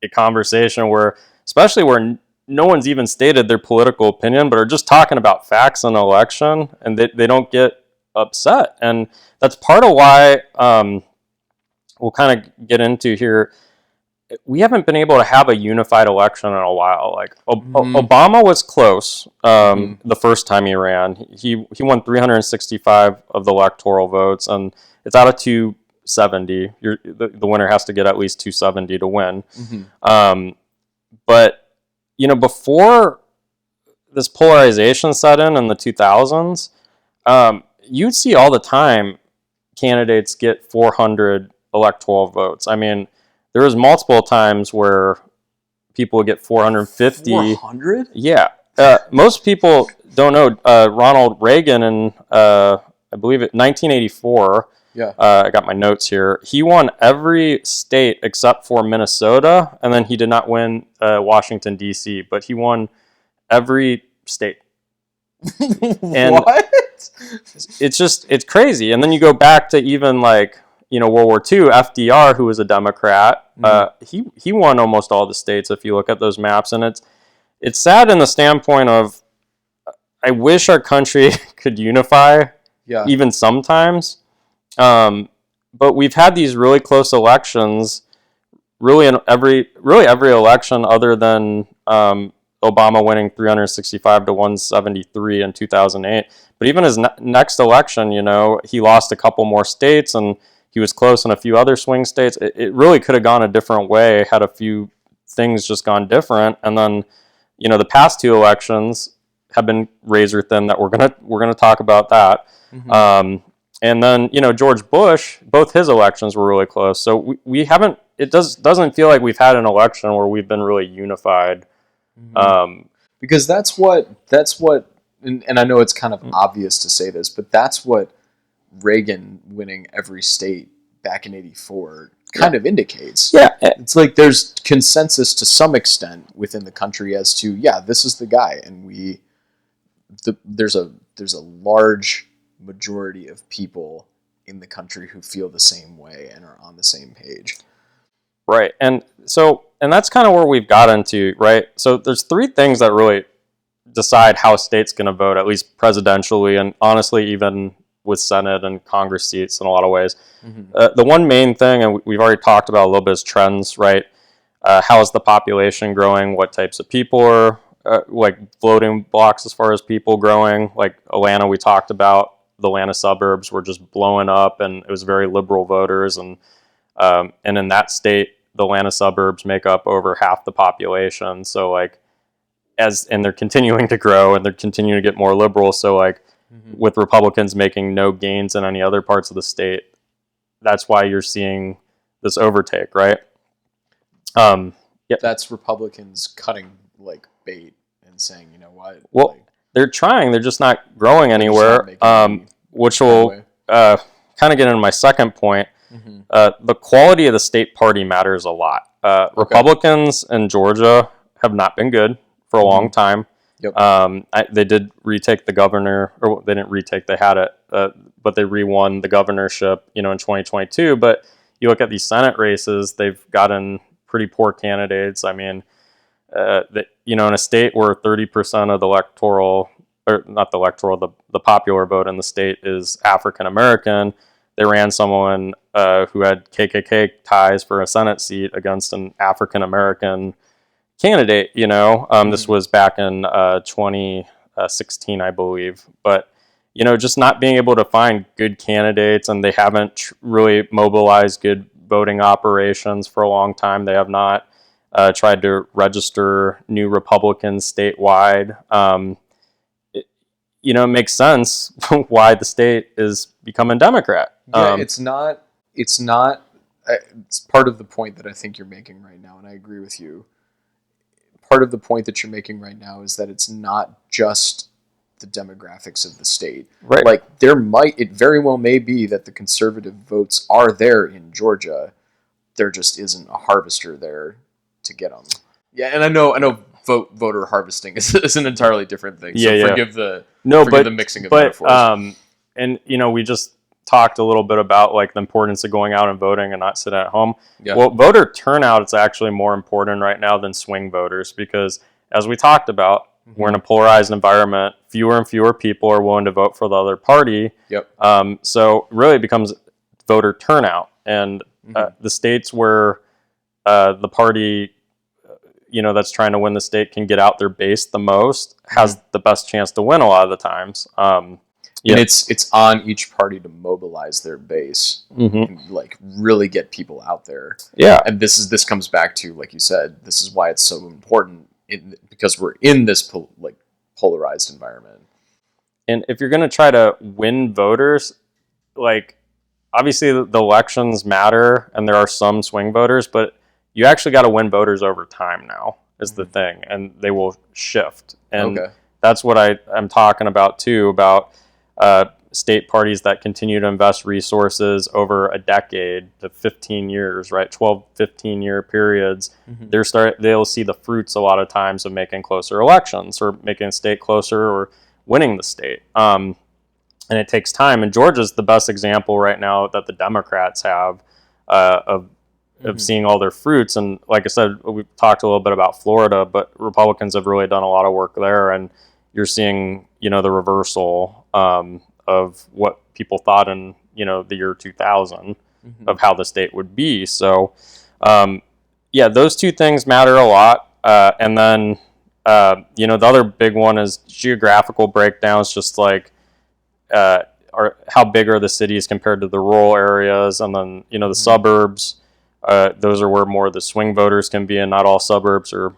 a conversation where, especially where no one's even stated their political opinion, but are just talking about facts in an election, and they don't get upset. And that's part of why we'll kind of get into here. We haven't been able to have a unified election in a while. Like Obama was close the first time he ran. He won 365 of the electoral votes, and it's out of 270. The winner has to get at least 270 to win. But you know, before this polarization set in the 2000s, you'd see all the time candidates get 400 electoral votes. I mean, there was multiple times where people would get 450. 400? Yeah. Most people don't know Ronald Reagan in, I believe it, 1984. Yeah. I got my notes here. He won every state except for Minnesota, and then he did not win Washington, D.C., but he won every state. And what? It's crazy. And then you go back to even like, you know, World War II, FDR, who was a Democrat, he won almost all the states if you look at those maps. And it's sad in the standpoint of, I wish our country could unify even sometimes. But we've had these really close elections, really in every election other than Obama winning 365 to 173 in 2008. But even his next election, you know, he lost a couple more states, and he was close in a few other swing states. It really could have gone a different way had a few things just gone different. And then, you know, the past two elections have been razor thin. That we're gonna talk about that. And then, you know, George Bush, both his elections were really close. So we haven't. It doesn't feel like we've had an election where we've been really unified. Because that's what, and I know it's kind of obvious to say this, but that's what Reagan winning every state back in '84 kind of indicates. Yeah, it's like there's consensus to some extent within the country as to this is the guy, and there's a large majority of people in the country who feel the same way and are on the same page. Right. And that's kind of where we've got into, right? So there's three things that really decide how a state's going to vote, at least presidentially, and honestly, even with Senate and Congress seats in a lot of ways. The one main thing, and we've already talked about a little bit, is trends, right? How is the population growing? What types of people are like voting blocks as far as people growing? Like Atlanta, we talked about the Atlanta suburbs were just blowing up, and it was very liberal voters, and in that state, the Atlanta suburbs make up over half the population. So like, and they're continuing to grow, and they're continuing to get more liberal. So like, with Republicans making no gains in any other parts of the state, that's why you're seeing this overtake, right? That's Republicans cutting like bait and saying, you know what? Well, like, they're trying. They're just not growing anywhere, which will kind of get into my second point. The quality of the state party matters a lot. Republicans in Georgia have not been good for a long time. They did retake the governor, or they didn't retake, they had it, but they re-won the governorship, you know, in 2022. But you look at these Senate races, they've gotten pretty poor candidates. I mean, you know, in a state where 30% of the electoral, or not the electoral, the popular vote in the state is African American, they ran someone who had KKK ties for a Senate seat against an African American candidate. You know, this was back in 2016, I believe. But you know, just not being able to find good candidates, and they haven't really mobilized good voting operations for a long time. They have not tried to register new Republicans statewide. You know, it makes sense why the state is becoming Democrat. It's part of the point that I think you're making right now, and I agree with you. Part of the point that you're making right now is that it's not just the demographics of the state. Right. Like it very well may be that the conservative votes are there in Georgia. There just isn't a harvester there to get them. Yeah, and I know voter harvesting is an entirely different thing. So forgive the mixing of metaphors. And we just talked a little bit about like the importance of going out and voting and not sitting at home. Yeah. Well, voter turnout is actually more important right now than swing voters because, as we talked about, we're in a polarized environment. Fewer and fewer people are willing to vote for the other party. Yep. So really it becomes voter turnout. And the states where the party, that's trying to win the state can get out their base the most has the best chance to win a lot of the times. And it's on each party to mobilize their base and like really get people out there. Yeah. And this comes back to, like you said, this is why it's so important because we're in this polarized environment. And if you're going to try to win voters, like obviously the elections matter and there are some swing voters, but you actually got to win voters over time now is the thing, and they will shift. And that's what I'm talking about too, about state parties that continue to invest resources over a decade to 15 years, right? 12, 15-year periods. They'll see the fruits a lot of times of making closer elections or making a state closer or winning the state. And it takes time. And Georgia's the best example right now that the Democrats have of seeing all their fruits. And like I said, we've talked a little bit about Florida, but Republicans have really done a lot of work there. And you're seeing, the reversal of what people thought in, the year 2000 of how the state would be. So, those two things matter a lot. And then, the other big one is geographical breakdowns, just like how big are the cities compared to the rural areas. And then, the suburbs, those are where more of the swing voters can be, and not all suburbs are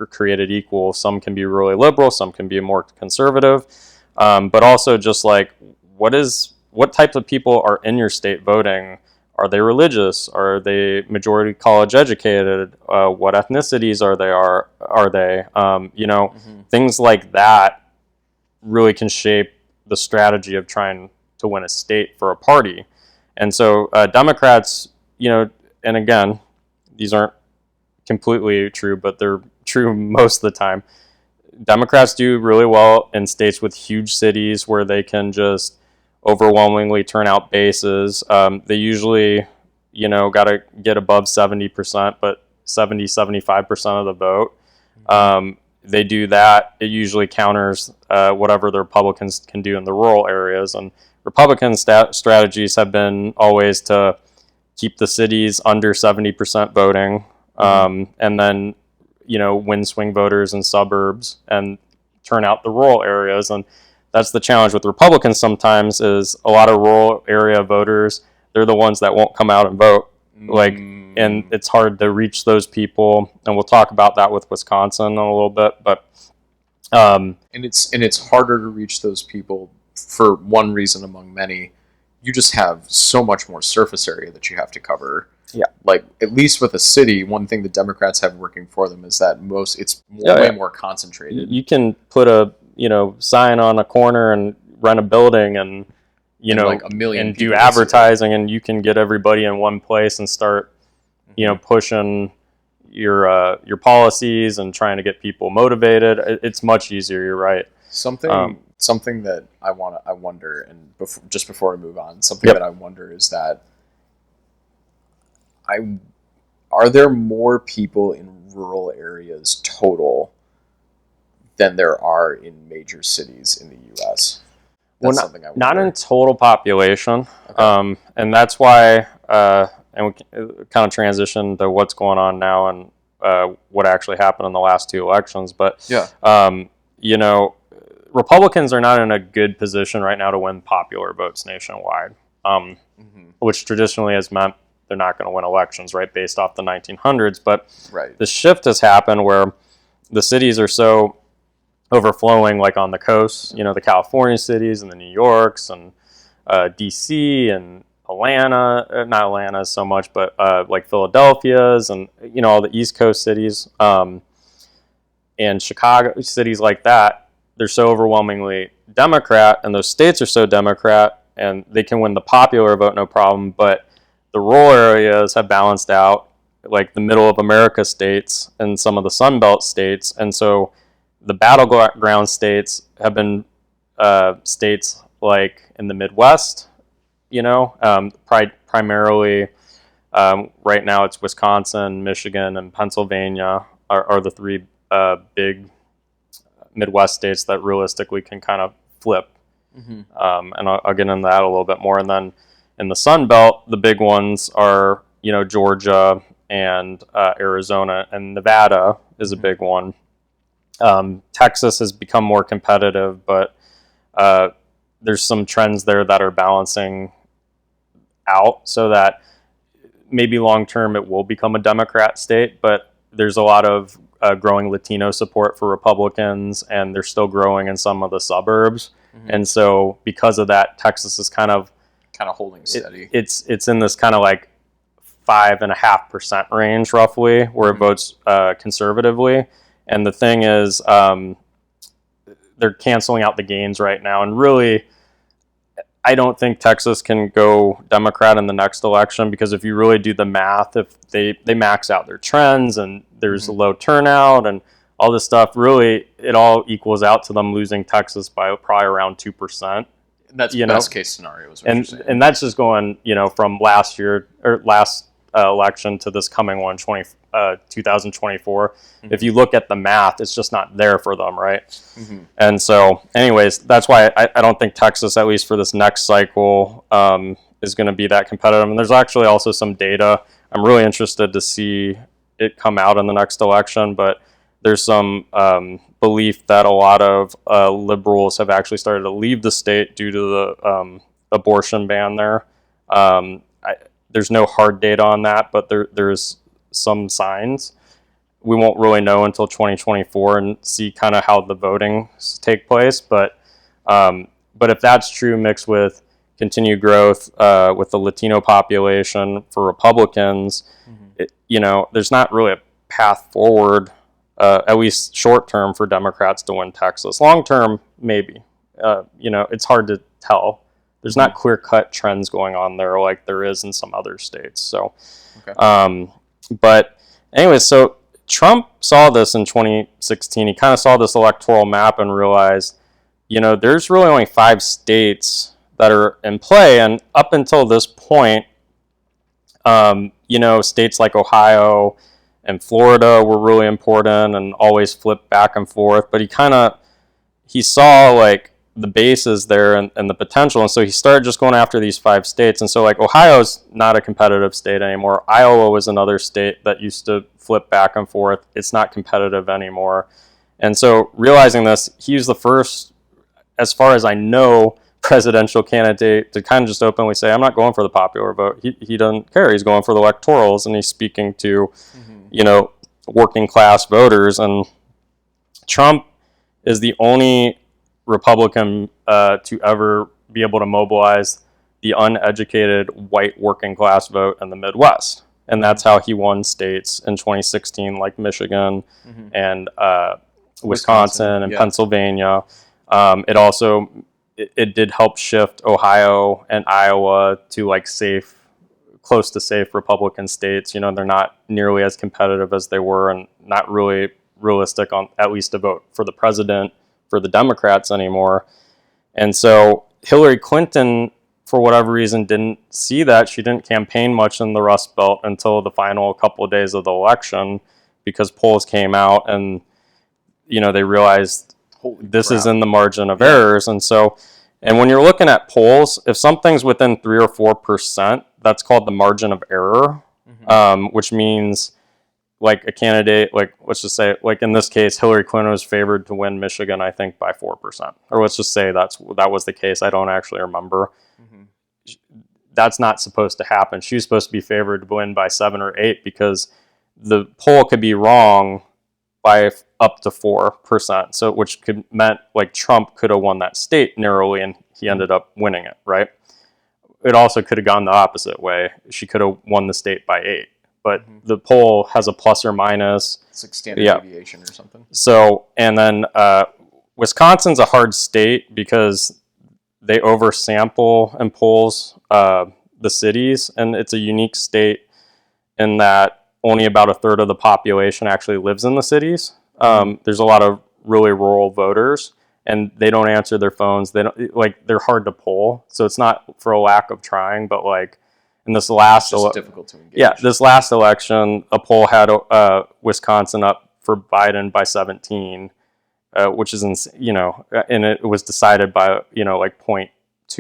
created equal. Some can be really liberal, some can be more conservative, but also just like what types of people are in your state voting? Are they religious? Are they majority college educated? What ethnicities are they? Things like that really can shape the strategy of trying to win a state for a party. And so Democrats, and again, these aren't completely true, but they're true most of the time. Democrats do really well in states with huge cities where they can just overwhelmingly turn out bases. They usually, got to get above 70%, but 75% of the vote. They do that. It usually counters whatever the Republicans can do in the rural areas. And Republican strategies have been always to keep the cities under 70% voting, and then, win swing voters in suburbs and turn out the rural areas. And that's the challenge with Republicans sometimes is a lot of rural area voters, they're the ones that won't come out and vote. And it's hard to reach those people. And we'll talk about that with Wisconsin in a little bit, but and it's harder to reach those people for one reason among many. You just have so much more surface area that you have to cover. Yeah. Like, at least with a city, one thing the Democrats have working for them is that it's way more concentrated. You can put a, sign on a corner and rent a building and, like a million and do advertising, and you can get everybody in one place and start, pushing your policies and trying to get people motivated. It's much easier. You're right. Something that I wonder, and just before I move on, that I wonder is that are there more people in rural areas total than there are in major cities in the U.S.? That's something I wonder. Not in total population, okay. And that's why, and we kind of transition to what's going on now and what actually happened in the last two elections. But Republicans are not in a good position right now to win popular votes nationwide, which traditionally has meant they're not going to win elections, right, based off the 1900s. But the shift has happened where the cities are so overflowing, like on the coast, the California cities and the New Yorks and D.C. and Atlanta, not Atlanta so much, but like Philadelphia's and, all the East Coast cities and Chicago, cities like that. they're so overwhelmingly Democrat, and those states are so Democrat, and they can win the popular vote no problem, but the rural areas have balanced out, like the middle of America states and some of the Sun Belt states. And so the battleground states have been states like in the Midwest, primarily right now it's Wisconsin, Michigan, and Pennsylvania are the three big Midwest states that realistically can kind of flip. And I'll get into that a little bit more. And then in the Sun Belt, the big ones are, Georgia and Arizona, and Nevada is a big one. Texas has become more competitive, but there's some trends there that are balancing out so that maybe long term it will become a Democrat state, but there's a lot of growing Latino support for Republicans, and they're still growing in some of the suburbs. And so because of that, Texas is kind of holding steady. It's in this kind of like 5.5% range roughly, where it votes conservatively. And the thing is, they're canceling out the gains right now. And really, I don't think Texas can go Democrat in the next election, because if you really do the math, if they max out their trends and there's a low turnout and all this stuff, really it all equals out to them losing Texas by probably around 2%. That's best case scenario, is what you're saying. And that's just going, from last year or last election to this coming one, 2024. If you look at the math, it's just not there for them, right? And so, anyways, that's why I don't think Texas, at least for this next cycle, is going to be that competitive. And there's actually also some data. I'm really interested to see it come out in the next election, but there's some belief that a lot of liberals have actually started to leave the state due to the abortion ban there. There's no hard data on that, but there's some signs. We won't really know until 2024 and see kind of how the voting take place. But if that's true, mixed with continued growth with the Latino population for Republicans, there's not really a path forward, at least short term, for Democrats to win Texas. Long term, maybe. It's hard to tell. There's not clear-cut trends going on there like there is in some other states. So, but anyway, so Trump saw this in 2016. He kind of saw this electoral map and realized, there's really only 5 states that are in play. And up until this point, states like Ohio and Florida were really important and always flipped back and forth. But he saw like the bases there and the potential. And so he started just going after these 5 states. And so like Ohio's not a competitive state anymore. Iowa was another state that used to flip back and forth. It's not competitive anymore. And so realizing this, he was the first, as far as I know, presidential candidate to kind of just openly say, I'm not going for the popular vote. He doesn't care. He's going for the electorals, and he's speaking to, working class voters. And Trump is the only Republican to ever be able to mobilize the uneducated white working class vote in the Midwest. And that's how he won states in 2016, like Michigan and Wisconsin and Pennsylvania. It also it did help shift Ohio and Iowa to like close to safe Republican states. They're not nearly as competitive as they were, and not really realistic on at least to vote for the president for the Democrats anymore. And so Hillary Clinton, for whatever reason, didn't see that. She didn't campaign much in the Rust Belt until the final couple of days of the election, because polls came out and, they realized this is in the margin of errors. And so, and when you're looking at polls, if something's within 3 or 4%, that's called the margin of error, which means like a candidate, like let's just say, like in this case, Hillary Clinton was favored to win Michigan, I think, by 4%. Or let's just say that was the case. I don't actually remember. That's not supposed to happen. She was supposed to be favored to win by 7 or 8, because the poll could be wrong by up to 4%. So which meant like Trump could have won that state narrowly, and he ended up winning it, right? It also could have gone the opposite way. She could have won the state by 8. But the poll has a plus or minus. It's like standard deviation or something. So, and then Wisconsin's a hard state because they oversample in polls the cities, and it's a unique state in that only about a third of the population actually lives in the cities. There's a lot of really rural voters, and they don't answer their phones. They don't, like, they're hard to poll. So it's not for a lack of trying, but like in this last difficult to engage. Yeah, this last election, a poll had Wisconsin up for Biden by 17, which is and it was decided by like 0.2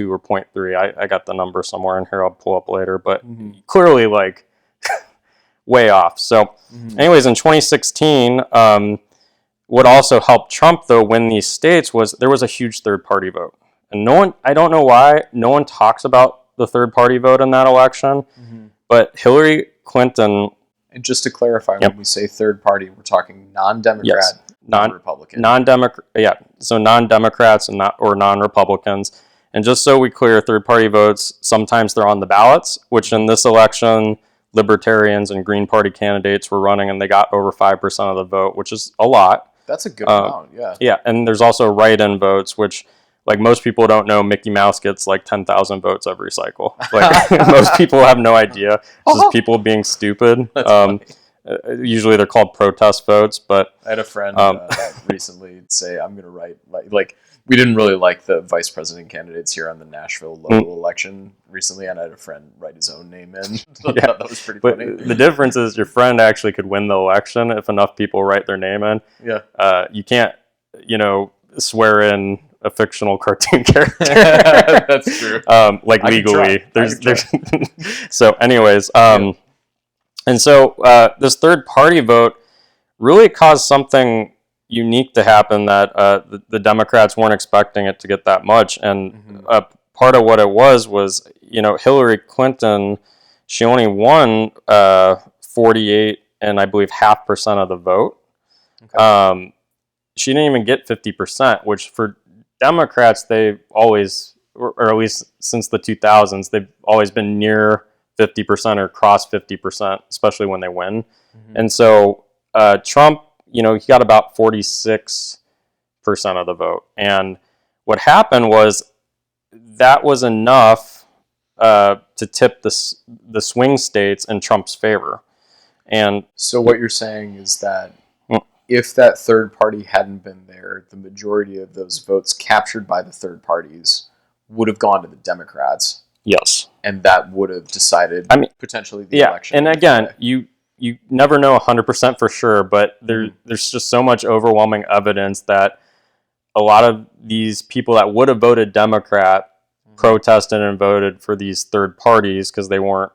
or 0.3. I got the number somewhere in here. I'll pull up later, but clearly like way off. So, anyways, in 2016. What also helped Trump, though, win these states was there was a huge third-party vote. And I don't know why, no one talks about the third-party vote in that election, but Hillary Clinton... And just to clarify, when we say third-party, we're talking non-Democrat, non-Republican. So non-Democrats and non-Republicans. And just so we clear, third-party votes, sometimes they're on the ballots, which in this election... Libertarians and Green Party candidates were running, and they got over 5% of the vote, which is a lot. That's a good amount, yeah. Yeah, and there's also write-in votes, which, like, most people don't know Mickey Mouse gets, like, 10,000 votes every cycle. Like, most people have no idea. It's just people being stupid. Usually they're called protest votes, but... I had a friend recently say, I'm going to write, like, we didn't really like the vice president candidates here on the Nashville local election recently, and I had a friend write his own name in. So I thought that was pretty funny. The difference is your friend actually could win the election if enough people write their name in. Yeah. You can't, swear in a fictional cartoon character. That's true. Like legally. There's So anyways, and so this third party vote really caused something unique to happen that the Democrats weren't expecting it to get that much. And part of what it was, Hillary Clinton, she only won 48 and I believe 0.5% of the vote. Okay. She didn't even get 50%, which for Democrats, they've always, or at least since the 2000s, they've always been near 50% or cross 50%, especially when they win. And so Trump, he got about 46% of the vote. And what happened was that was enough to tip the swing states in Trump's favor. And so what you're saying is that if that third party hadn't been there, the majority of those votes captured by the third parties would have gone to the Democrats. Yes. And that would have decided potentially the election. And again, you never know 100% for sure, but there's just so much overwhelming evidence that a lot of these people that would have voted Democrat protested and voted for these third parties because they weren't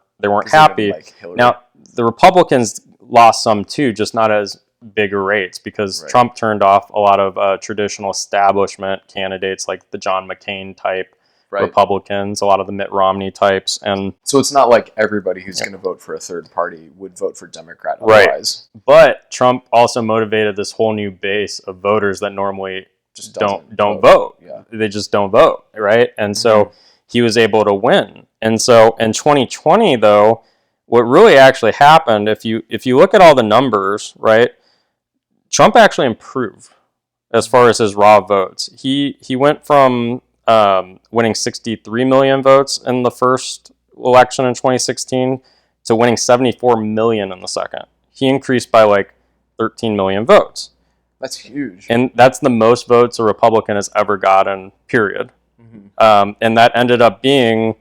happy. Now, the Republicans lost some too, just not as bigger rates because Trump turned off a lot of traditional establishment candidates like the John McCain type Republicans, a lot of the Mitt Romney types. And so it's not like everybody who's going to vote for a third party would vote for Democrat otherwise. Right. But Trump also motivated this whole new base of voters that normally just don't vote. Yeah. They just don't vote, right? And so he was able to win. And so in 2020, though, what really actually happened, if you look at all the numbers, right, Trump actually improved as far as his raw votes. He went from winning 63 million votes in the first election in 2016 to winning 74 million in the second. He increased by like 13 million votes. That's huge. And that's the most votes a Republican has ever gotten, period. And that ended up being,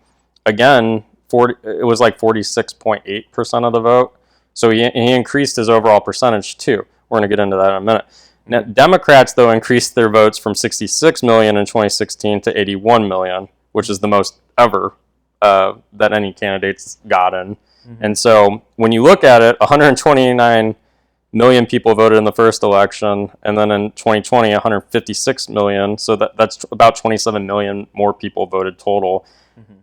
again, it was like 46.8% of the vote. So he increased his overall percentage too. We're going to get into that in a minute. Now, Democrats, though, increased their votes from 66 million in 2016 to 81 million, which is the most ever that any candidate's gotten. And so when you look at it, 129 million people voted in the first election, and then in 2020, 156 million. So that's about 27 million more people voted total.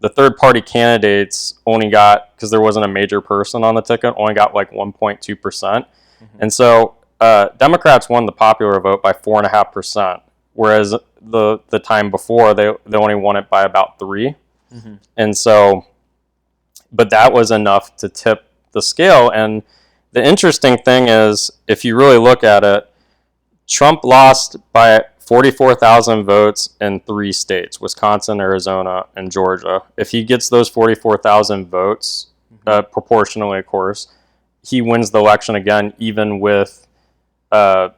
The third-party candidates only got, because there wasn't a major person on the ticket, only got like 1.2%. And so Democrats won the popular vote by 4.5%, whereas the time before they only won it by about 3%. And so, but that was enough to tip the scale. And the interesting thing is, if you really look at it, Trump lost by 44,000 votes in 3 states, Wisconsin, Arizona, and Georgia. If he gets those 44,000 votes, proportionally, of course, he wins the election again, even with Joe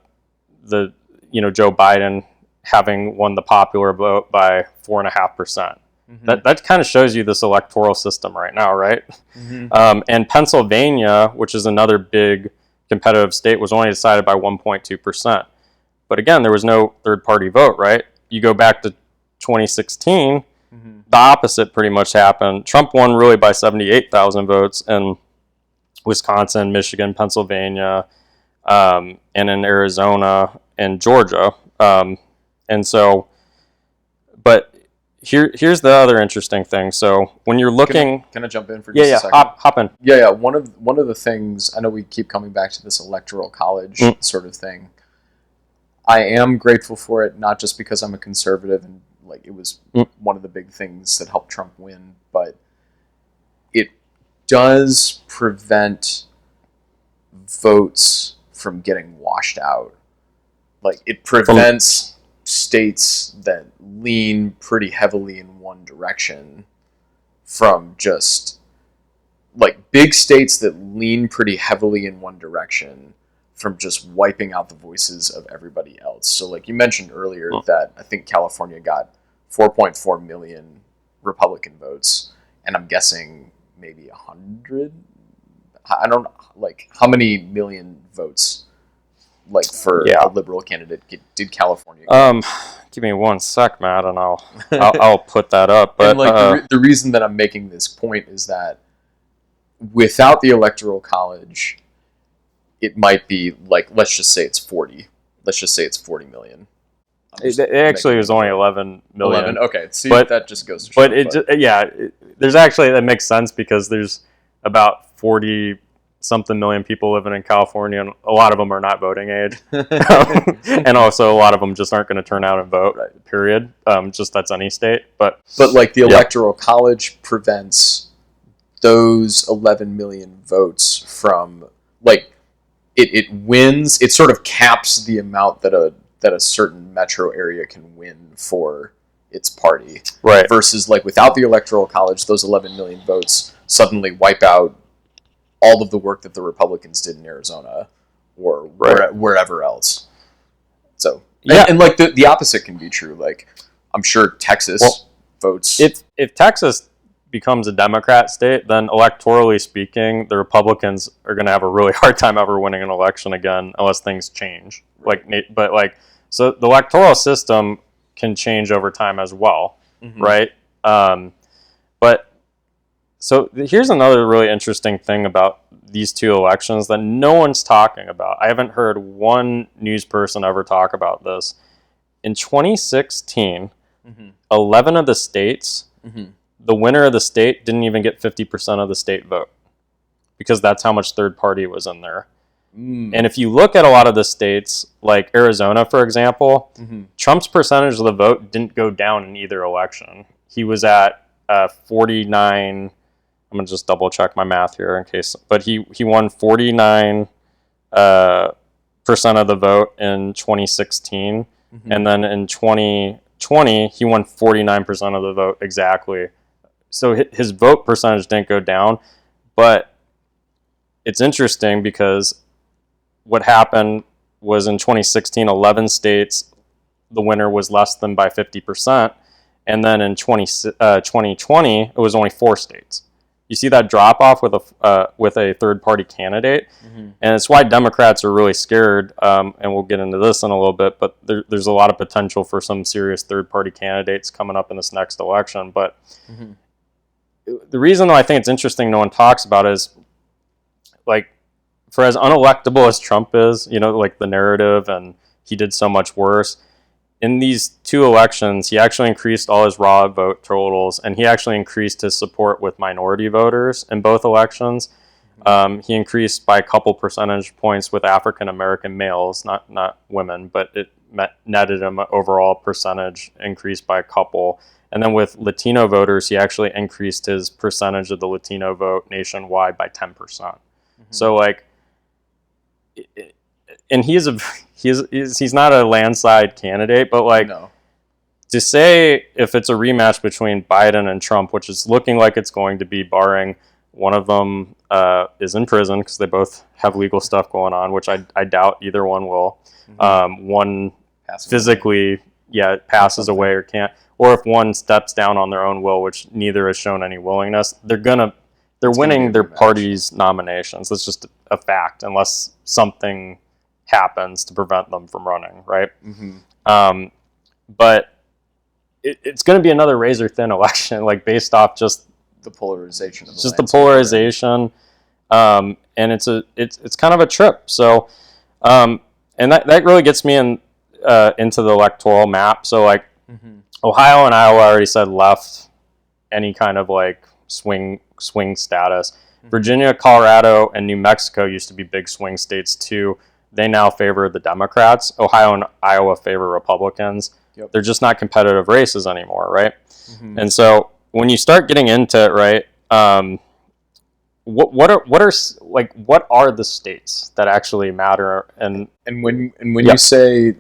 Biden having won the popular vote by 4.5%. That kind of shows you this electoral system right now, right? And Pennsylvania, which is another big competitive state, was only decided by 1.2%. But again, there was no third-party vote, right? You go back to 2016, the opposite pretty much happened. Trump won really by 78,000 votes in Wisconsin, Michigan, Pennsylvania, and in Arizona and Georgia. And so, but here's the other interesting thing. So when you're looking... Can I jump in for just a second? Hop in. Yeah. One of the things, I know we keep coming back to this electoral college sort of thing. I am grateful for it, not just because I'm a conservative and like it was one of the big things that helped Trump win, but it does prevent votes from getting washed out. Like it prevents states that lean pretty heavily in one direction from just like big states that lean pretty heavily in one direction from just wiping out the voices of everybody else. So like you mentioned earlier that I think California got 4.4 million Republican votes, and I'm guessing maybe 100. I don't like how many million votes like for a liberal candidate did California get? Give me one sec, Matt, and I'll put that up. But and like the reason that I'm making this point is that without the Electoral College, it might be like, let's just say it's 40. Let's just say it's 40 million. It actually was only 11 million. 11, okay. See, that just goes to show. But there's actually, that makes sense because there's about 40-something million people living in California, and a lot of them are not voting age. And also a lot of them just aren't going to turn out and vote, period. Just that's any state. But like the Electoral College prevents those 11 million votes from, like, it wins, it sort of caps the amount that a certain metro area can win for its party. Right. Versus like without the Electoral College, those 11 million votes suddenly wipe out all of the work that the Republicans did in Arizona or wherever else. So, and like the opposite can be true. Like I'm sure Texas votes. If Texas becomes a Democrat state, then electorally speaking, the Republicans are going to have a really hard time ever winning an election again unless things change. So the electoral system can change over time as well, right? But so here's another really interesting thing about these two elections that no one's talking about. I haven't heard one news person ever talk about this. In 2016, 11 of the states, the winner of the state didn't even get 50% of the state vote because that's how much third party was in there. And if you look at a lot of the states, like Arizona, for example, Trump's percentage of the vote didn't go down in either election. He was at 49. I'm going to just double check my math here in case. But he won 49% of the vote in 2016. And then in 2020, he won 49% of the vote exactly. So his vote percentage didn't go down. But it's interesting because what happened was in 2016, 11 states, the winner was less than by 50%. And then in 2020, it was only 4 states. You see that drop off with a third party candidate, and it's why Democrats are really scared. And we'll get into this in a little bit, but there's a lot of potential for some serious third party candidates coming up in this next election. But the reason I think it's interesting no one talks about is, like, for as unelectable as Trump is, like the narrative, and he did so much worse. In these 2 elections, he actually increased all his raw vote totals, and he actually increased his support with minority voters in both elections. He increased by a couple percentage points with African American males, not women, but it netted him an overall percentage increase by a couple. And then with Latino voters, he actually increased his percentage of the Latino vote nationwide by 10%. So like, and he's he's not a landslide candidate, but like No. to say if it's a rematch between Biden and Trump, which is looking like it's going to be, barring one of them is in prison because they both have legal stuff going on, which I doubt either one will. One physically, passes away or can't, or if one steps down on their own will, which neither has shown any willingness, they're winning their party's nominations. That's just a fact, unless something happens to prevent them from running, right? But it's going to be another razor thin election, like based off just the polarization of the the polarization, and it's kind of a trip. So, and that really gets me into the electoral map. So like Ohio and Iowa already said left any kind of like swing status. Virginia, Colorado, and New Mexico used to be big swing states too. They now favor the Democrats. Ohio and Iowa favor Republicans. Yep. They're just not competitive races anymore, right? And so when you start getting into it, right, what are the states that actually matter? And when you say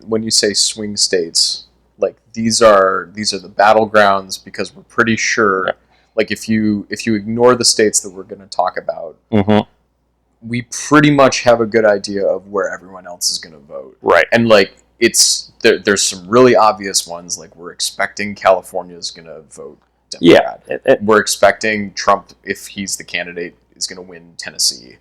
swing states, like these are the battlegrounds, because we're pretty sure, like if you ignore the states that we're going to talk about, we pretty much have a good idea of where everyone else is going to vote, right? And like there's some really obvious ones, like we're expecting California is going to vote Democrat. We're expecting Trump, if he's the candidate, is going to win Tennessee,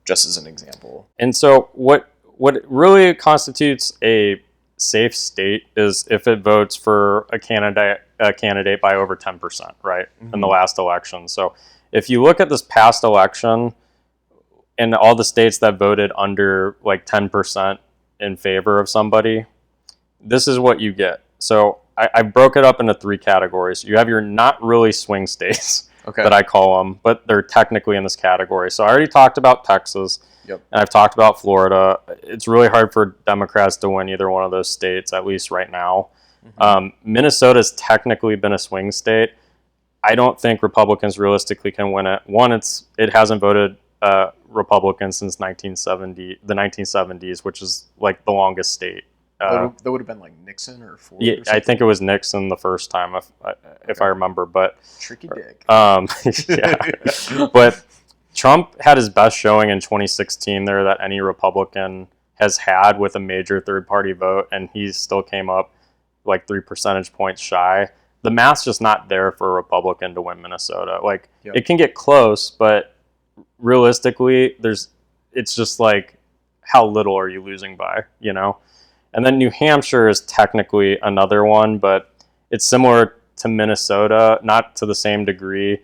just as an example. And so what really constitutes a safe state is if it votes for a candidate by over 10%, right, in the last election. So if you look at this past election and all the states that voted under like 10% in favor of somebody, this is what you get. So I broke it up into 3 categories. You have your not really swing states, that I call them, but they're technically in this category. So I already talked about Texas, and I've talked about Florida. It's really hard for Democrats to win either one of those states, at least right now. Minnesota's technically been a swing state. I don't think Republicans realistically can win it. One, it hasn't voted Republican since the 1970s, which is like the longest state. That would have been like Nixon or Ford. Yeah, I think it was Nixon the first time, if I remember. But tricky dick. But Trump had his best showing in 2016 there that any Republican has had with a major third-party vote, and he still came up like 3 percentage points shy. The math's just not there for a Republican to win Minnesota. Like it can get close, but realistically, it's just like, how little are you losing by, you know? And then New Hampshire is technically another one, but it's similar to Minnesota, not to the same degree.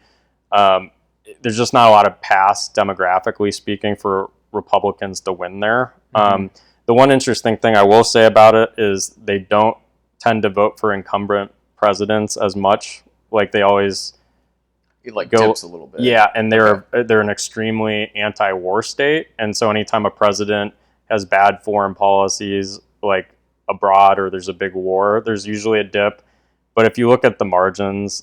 There's just not a lot of paths, demographically speaking, for Republicans to win there. The one interesting thing I will say about it is they don't tend to vote for incumbent presidents as much. Like they always dips a little bit. Yeah, and they're an extremely anti-war state, and so anytime a president has bad foreign policies, like abroad, or there's a big war, there's usually a dip. But if you look at the margins,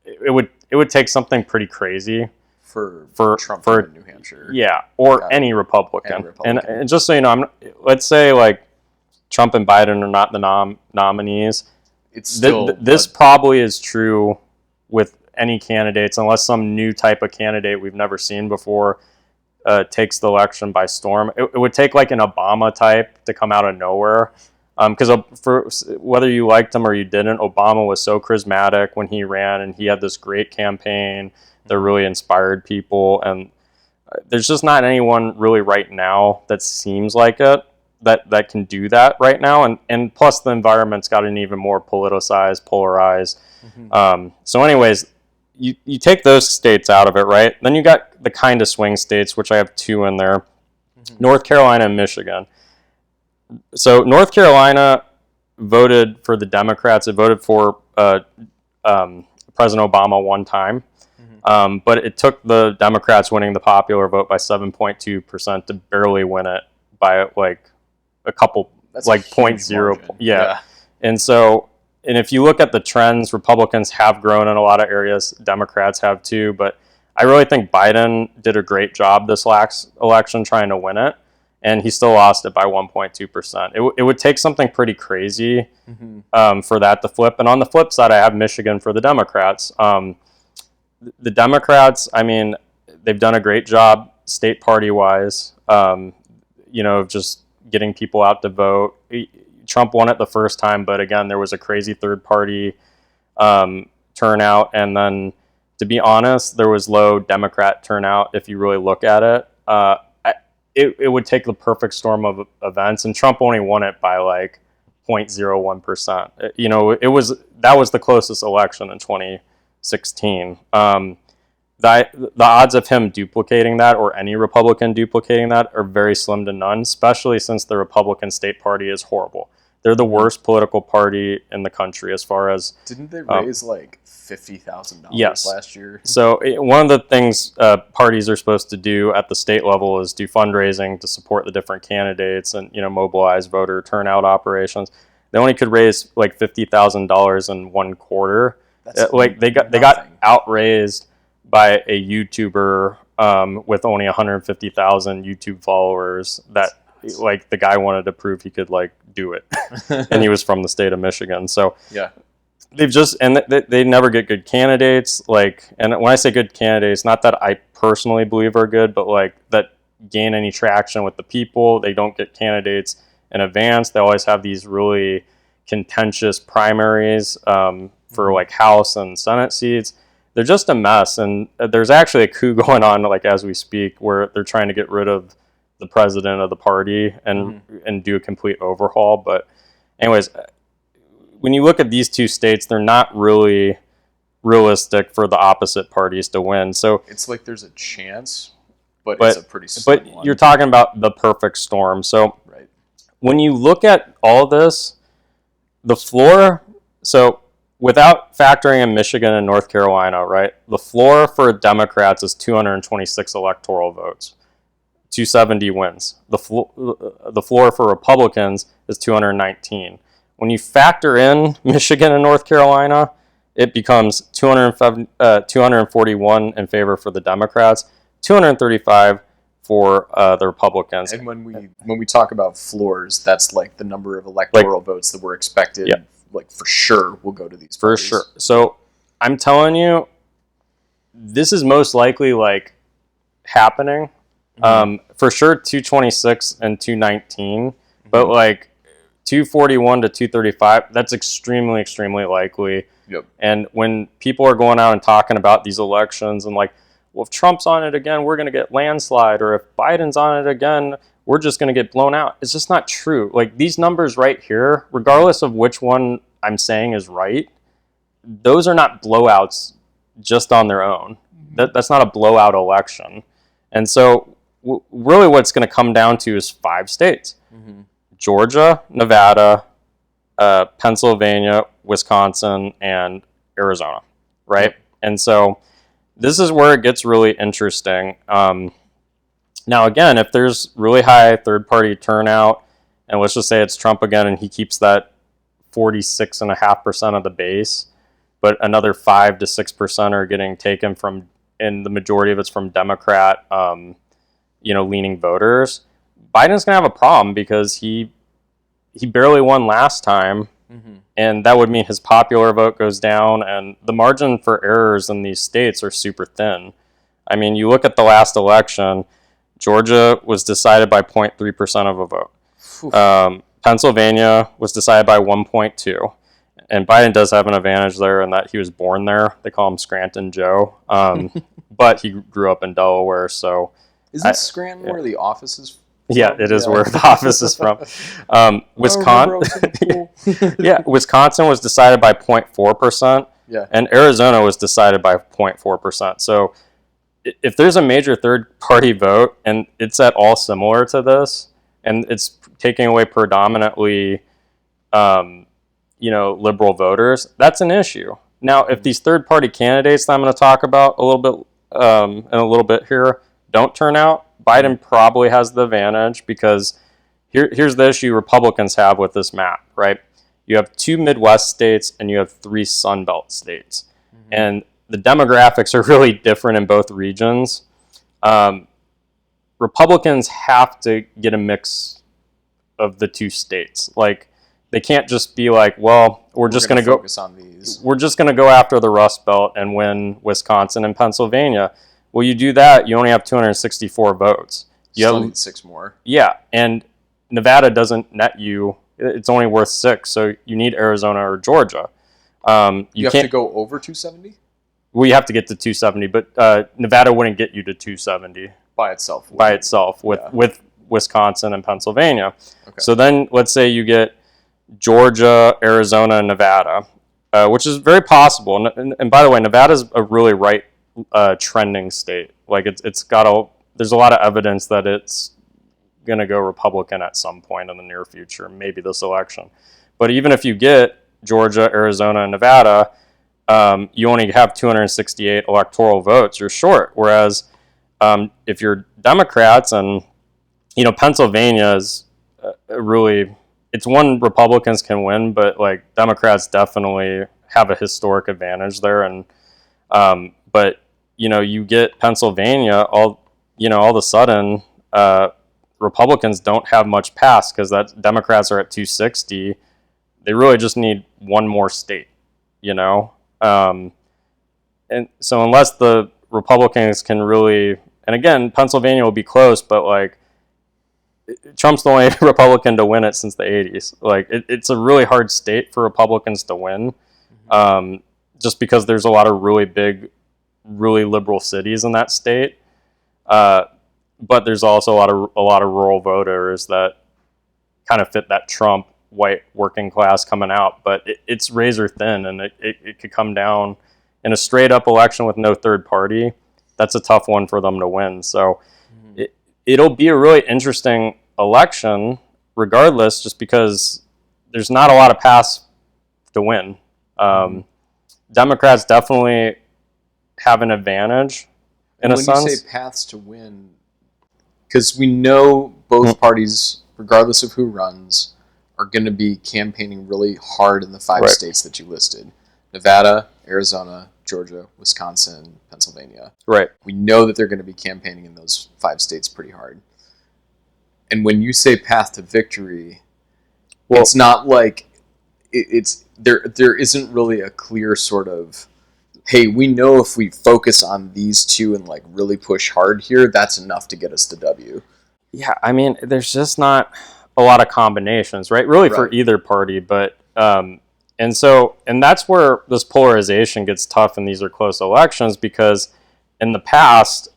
it would take something pretty crazy for Trump in New Hampshire. Or any Republican. And just so you know, let's say like Trump and Biden are not the nominees. It's still this probably is true with any candidates, unless some new type of candidate we've never seen before takes the election by storm. It would take like an Obama type to come out of nowhere. Because for whether you liked him or you didn't, Obama was so charismatic when he ran, and he had this great campaign that really inspired people. And there's just not anyone really right now that seems like it that can do that right now. And plus the environment's gotten even more politicized, polarized. So anyways, you take those states out of it, right? Then you got the kind of swing states, which I have 2 in there, North Carolina and Michigan. So North Carolina voted for the Democrats. It voted for President Obama one time. But it took the Democrats winning the popular vote by 7.2% to barely win it by like a couple, that's like 0.0. Yeah. And so, and if you look at the trends, Republicans have grown in a lot of areas. Democrats have too. But I really think Biden did a great job this last election trying to win it. and he still lost it by 1.2%. It would take something pretty crazy for that to flip. And on the flip side, I have Michigan for the Democrats. The Democrats, I mean, they've done a great job state party-wise, of just getting people out to vote. Trump won it the first time, but again, there was a crazy third-party turnout. And then, to be honest, there was low Democrat turnout if you really look at it. It would take the perfect storm of events, and Trump only won it by like 0.01%. That was the closest election in 2016. The odds of him duplicating that, or any Republican duplicating that, are very slim to none, especially since the Republican state party is horrible. They're the worst political party in the country as far as... Didn't they raise like $50,000 last year? So one of the things parties are supposed to do at the state level is do fundraising to support the different candidates and, mobilize voter turnout operations. They only could raise like $50,000 in one quarter. They got outraised by a YouTuber with only 150,000 YouTube followers that like the guy wanted to prove he could like do it, and he was from the state of Michigan. So yeah, they never get good candidates. Like, and when I say good candidates, not that I personally believe are good, but like that gain any traction with the people. They don't get candidates in advance. They always have these really contentious primaries for like House and Senate seats. They're just a mess, and there's actually a coup going on like as we speak, where they're trying to get rid of the president of the party and do a complete overhaul. But anyways, when you look at these two states, they're not really realistic for the opposite parties to win. So it's like there's a chance, but it's a pretty slim one. You're talking about the perfect storm. So right. When you look at all this, the floor, so without factoring in Michigan and North Carolina, right, the floor for Democrats is 226 electoral votes. 270 wins. The floor for Republicans is 219. When you factor in Michigan and North Carolina, it becomes 241 in favor for the Democrats, 235 for the Republicans. And when we talk about floors, that's like the number of electoral votes that were expected. Yeah. Like for sure will go to these for parties. Sure. So I'm telling you, this is most likely like happening. For sure 226 and 219, but like 241 to 235, that's extremely, extremely likely. Yep. And when people are going out and talking about these elections and like, well, if Trump's on it again, we're going to get landslide, or if Biden's on it again, we're just going to get blown out. It's just not true. Like these numbers right here, regardless of which one I'm saying is right, those are not blowouts just on their own. That's not a blowout election. And so really what it's going to come down to is 5 states. Georgia, Nevada, Pennsylvania, Wisconsin, and Arizona, right? Yep. And so this is where it gets really interesting. Now, again, if there's really high third-party turnout, and let's just say it's Trump again, and he keeps that 46.5% of the base, but another 5 to 6% are getting taken from, and the majority of it's from Democrat, leaning voters, Biden's going to have a problem because he barely won last time, and that would mean his popular vote goes down, and the margin for errors in these states are super thin. I mean, you look at the last election, Georgia was decided by 0.3% of a vote. Pennsylvania was decided by 1.2%. And Biden does have an advantage there in that he was born there. They call him Scranton Joe. But he grew up in Delaware, so... Isn't Scranton where the office is from? Yeah, it is where the office is from. Wisconsin, Wisconsin was decided by 0.4%. Yeah. And Arizona was decided by 0.4%. So if there's a major third-party vote, and it's at all similar to this, and it's taking away predominantly, liberal voters, that's an issue. Now, if these third-party candidates that I'm going to talk about a little bit in a little bit here don't turn out, Biden probably has the advantage because here's the issue Republicans have with this map, right? You have 2 Midwest states and you have 3 Sun Belt states. And the demographics are really different in both regions. Republicans have to get a mix of the two states. Like, they can't just be like, well, we're just going to go focus on these. We're just going to go after the Rust Belt and win Wisconsin and Pennsylvania. Well, you do that, you only have 264 votes. You still need 6 more. Yeah, and Nevada doesn't net you. It's only worth 6, so you need Arizona or Georgia. You have to go over 270? Well, you have to get to 270, but Nevada wouldn't get you to 270 by itself. With Wisconsin and Pennsylvania. Okay. So then let's say you get Georgia, Arizona, and Nevada, which is very possible. And by the way, Nevada's a really right trending state. Like there's a lot of evidence that it's going to go Republican at some point in the near future, maybe this election. But even if you get Georgia, Arizona, and Nevada, you only have 268 electoral votes. You're short. Whereas if you're Democrats, and Pennsylvania is really, it's one Republicans can win, but like Democrats definitely have a historic advantage there. And but you get Pennsylvania, all of a sudden Republicans don't have much pass because that Democrats are at 260. They really just need one more state, and so unless the Republicans can really, and again, Pennsylvania will be close, but like Trump's the only Republican to win it since the 80s. Like it's a really hard state for Republicans to win, just because there's a lot of really big, really liberal cities in that state. But there's also a lot of rural voters that kind of fit that Trump white working class coming out. But it's razor thin, and it could come down in a straight up election with no third party. That's a tough one for them to win. So it'll be a really interesting election regardless, just because there's not a lot of paths to win. Democrats definitely have an advantage in a sense. When you say paths to win, because we know both parties, regardless of who runs, are going to be campaigning really hard in the 5 states that you listed. Nevada, Arizona, Georgia, Wisconsin, Pennsylvania. Right. We know that they're going to be campaigning in those 5 states pretty hard. And when you say path to victory, it's not like there isn't really a clear sort of, hey, we know if we focus on these 2 and like really push hard here, that's enough to get us the W. Yeah, I mean, there's just not a lot of combinations, right? Really for either party, but and that's where this polarization gets tough, and these are close elections, because in the past,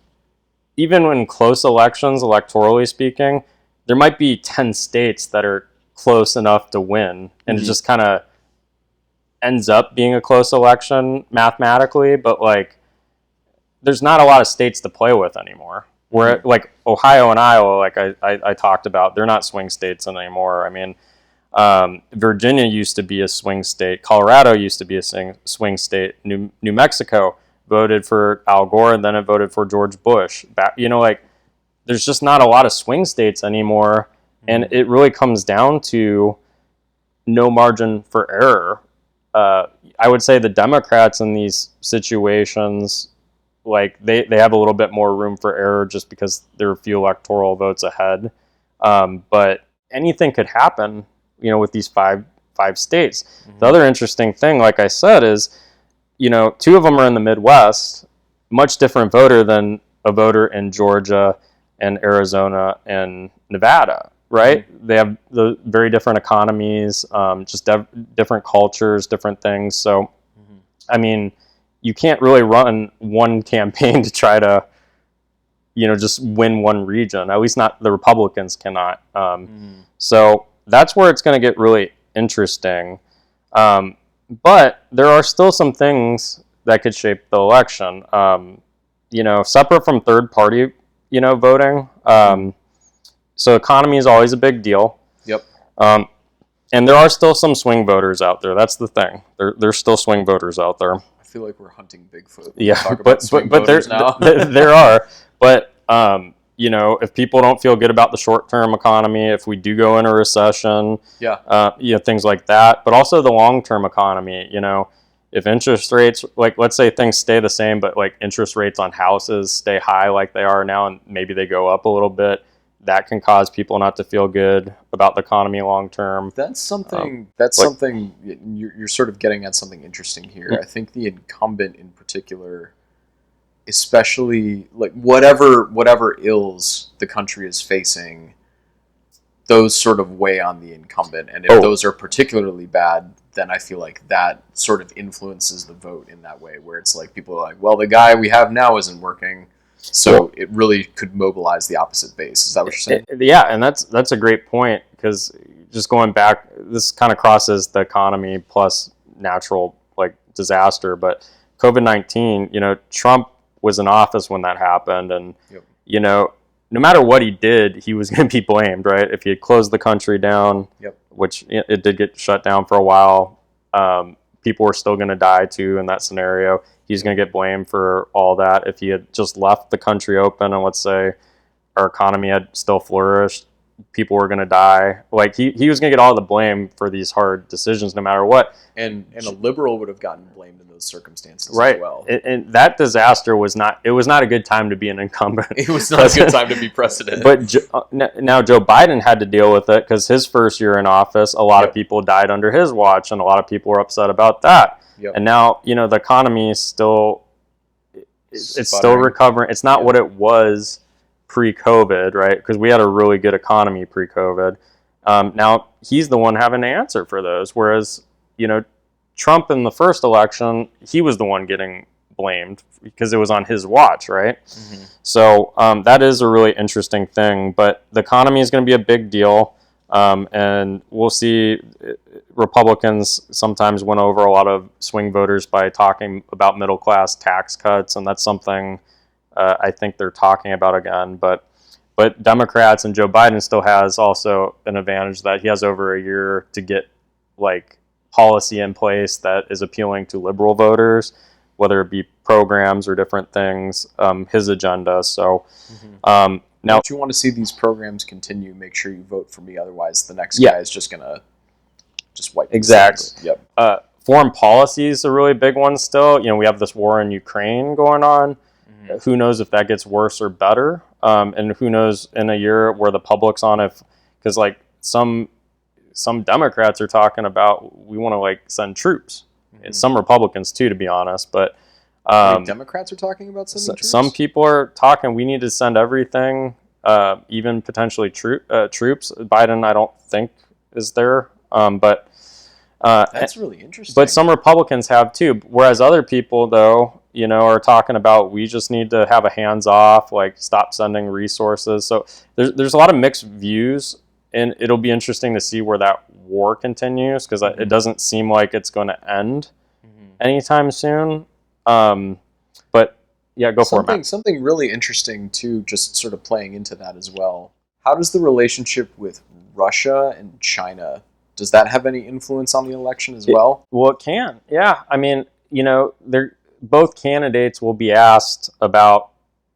even in close elections, electorally speaking, there might be 10 states that are close enough to win, and it just kind of ends up being a close election mathematically, but like there's not a lot of states to play with anymore. Where like Ohio and Iowa, like I talked about, they're not swing states anymore. I mean, Virginia used to be a swing state. Colorado used to be a swing state. New Mexico voted for Al Gore, and then it voted for George Bush. Like there's just not a lot of swing states anymore, and it really comes down to no margin for error. I would say the Democrats in these situations, like they have a little bit more room for error just because there are a few electoral votes ahead. But anything could happen, with these five states. The other interesting thing, like I said, is, 2 of them are in the Midwest, much different voter than a voter in Georgia and Arizona and Nevada. Right? They have the very different economies, just different cultures, different things. So, I mean, you can't really run one campaign to try to, just win one region. At least not the Republicans cannot. So that's where it's going to get really interesting. But there are still some things that could shape the election. Separate from third party, voting. So economy is always a big deal. Yep. And there are still some swing voters out there. That's the thing. There's still swing voters out there. I feel like we're hunting Bigfoot. Yeah, but there are. But if people don't feel good about the short-term economy, if we do go into a recession, things like that. But also the long-term economy. if interest rates, like let's say things stay the same, but like interest rates on houses stay high like they are now, and maybe they go up a little bit, that can cause people not to feel good about the economy long term. That's something. You're sort of getting at something interesting here. Yeah. I think the incumbent in particular, especially like whatever ills the country is facing, those sort of weigh on the incumbent, and if those are particularly bad, then I feel like that sort of influences the vote in that way, where it's like people are like, well, the guy we have now isn't working, so it really could mobilize the opposite base. Is that what you're saying? Yeah, and that's a great point, because just going back, this kind of crosses the economy plus natural like disaster, but COVID-19, Trump was in office when that happened, and no matter what he did, he was going to be blamed, right? If he had closed the country down, which it did get shut down for a while, people were still going to die too in that scenario. He's going to get blamed for all that. If he had just left the country open and let's say our economy had still flourished, people were going to die. Like he was going to get all the blame for these hard decisions no matter what. And a liberal would have gotten blamed in those circumstances right. as well. And that disaster was not a good time to be an incumbent. It was not a good time to be president. But now Joe Biden had to deal with it because his first year in office, a lot of people died under his watch, and a lot of people were upset about that. And now, the economy is still recovering. It's not what it was pre-COVID, right? Because we had a really good economy pre-COVID. Now he's the one having to answer for those, whereas Trump in the first election, he was the one getting blamed because it was on his watch, right? Mm-hmm. So that is a really interesting thing. But the economy is going to be a big deal, and we'll see. Republicans sometimes win over a lot of swing voters by talking about middle-class tax cuts, and that's something I think they're talking about again. But Democrats, and Joe Biden still has also an advantage that he has over a year to get like policy in place that is appealing to liberal voters, whether it be programs or different things, his agenda. So now, if you want to see these programs continue, make sure you vote for me. Otherwise, the next guy is just going to just wipe exactly. Foreign policy is a really big one still. We have this war in Ukraine going on. Mm-hmm. Who knows if that gets worse or better? And who knows in a year where the public's on, because like some Democrats are talking about we want to like send troops. Mm-hmm. And some Republicans too, to be honest. But Democrats are talking about sending troops? Some people are talking we need to send everything, even potentially troops. Biden, I don't think, is there. But that's really interesting. But some Republicans have too. Whereas other people, though, are talking about we just need to have a hands off, like stop sending resources. So there's a lot of mixed views, and it'll be interesting to see where that war continues, because it doesn't seem like it's going to end anytime soon. But yeah, go for it, Matt. Something really interesting too, just sort of playing into that as well. How does the relationship with Russia and China, does that have any influence on the election as well? Well, it can. Yeah. I mean, both candidates will be asked about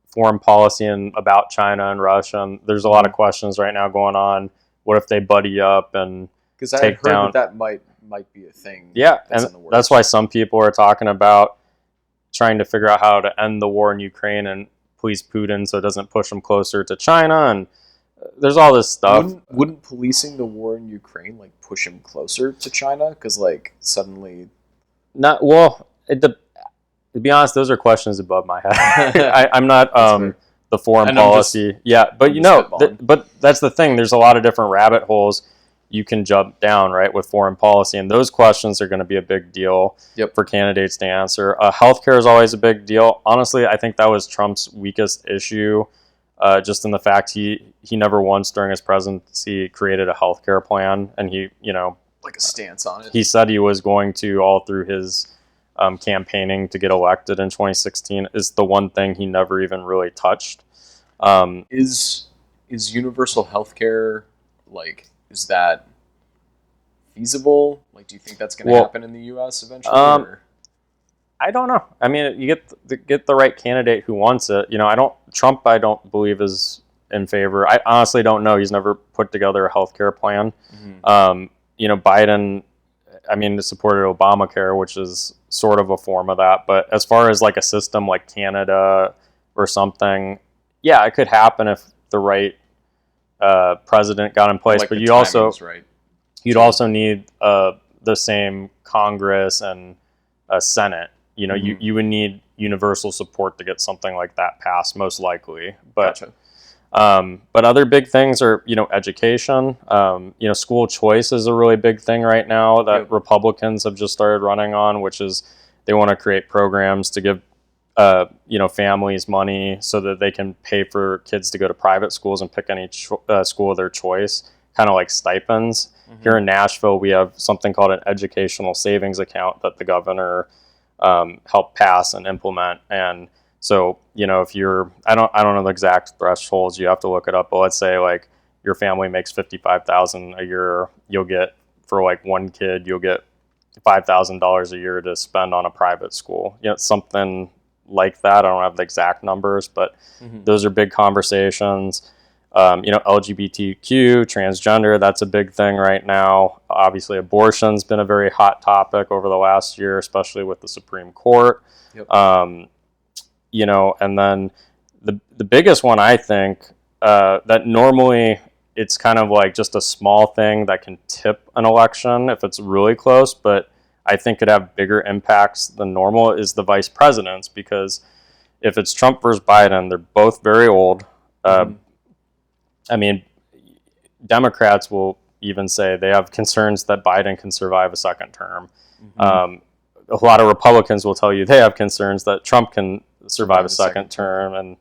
foreign policy and about China and Russia. And there's a lot of questions right now going on. What if they buddy up and because I had heard that might be a thing. Yeah, and that's why some people are talking about trying to figure out how to end the war in Ukraine and please Putin so it doesn't push them closer to China. And there's all this stuff. Wouldn't policing the war in Ukraine like push him closer to China? Because like suddenly, not well. To be honest, those are questions above my head. I'm not the foreign policy. But that's the thing. There's a lot of different rabbit holes you can jump down, right, with foreign policy, and those questions are going to be a big deal for candidates to answer. Healthcare is always a big deal. Honestly, I think that was Trump's weakest issue. Just in the fact he never once during his presidency created a healthcare plan, and he, like a stance on it. He said he was going to all through his campaigning to get elected in 2016. Is the one thing he never even really touched. Is universal healthcare is that feasible? Like, do you think that's going to happen in the U.S. eventually? I don't know. I mean, you get the right candidate who wants it. Trump, I don't believe is in favor. I honestly don't know. He's never put together a healthcare plan. Mm-hmm. Biden I mean, supported Obamacare, which is sort of a form of that. But as far as like a system like Canada or something, yeah, it could happen if the right president got in place. Like but the you also timing's right. you'd also need the same Congress and Senate. You know, you would need universal support to get something like that passed, most likely. But Gotcha. but other big things are, you know, education. You know, school choice is a really big thing right now that Yep. Republicans have just started running on, which is they want to create programs to give you know, families money so that they can pay for kids to go to private schools and pick any school of their choice, kind of like stipends. Here in Nashville, we have something called an educational savings account that the governor helped pass and implement. And so, you know, if you're, I don't know the exact thresholds, you have to look it up, but let's say like your family makes $55,000 a year, you'll get, for like one kid, you'll get $5,000 a year to spend on a private school. You know, something like that. I don't have the exact numbers, but those are big conversations. You know, LGBTQ, transgender, that's a big thing right now. Obviously, abortion's been a very hot topic over the last year, especially with the Supreme Court. Yep. You know, and then the biggest one, I think, that normally it's kind of like just a small thing that can tip an election if it's really close, but I think could have bigger impacts than normal, is the vice presidents, because if it's Trump versus Biden, they're both very old. I mean, Democrats will even say they have concerns that Biden can survive a second term. A lot of Republicans will tell you they have concerns that Trump can survive a second term, and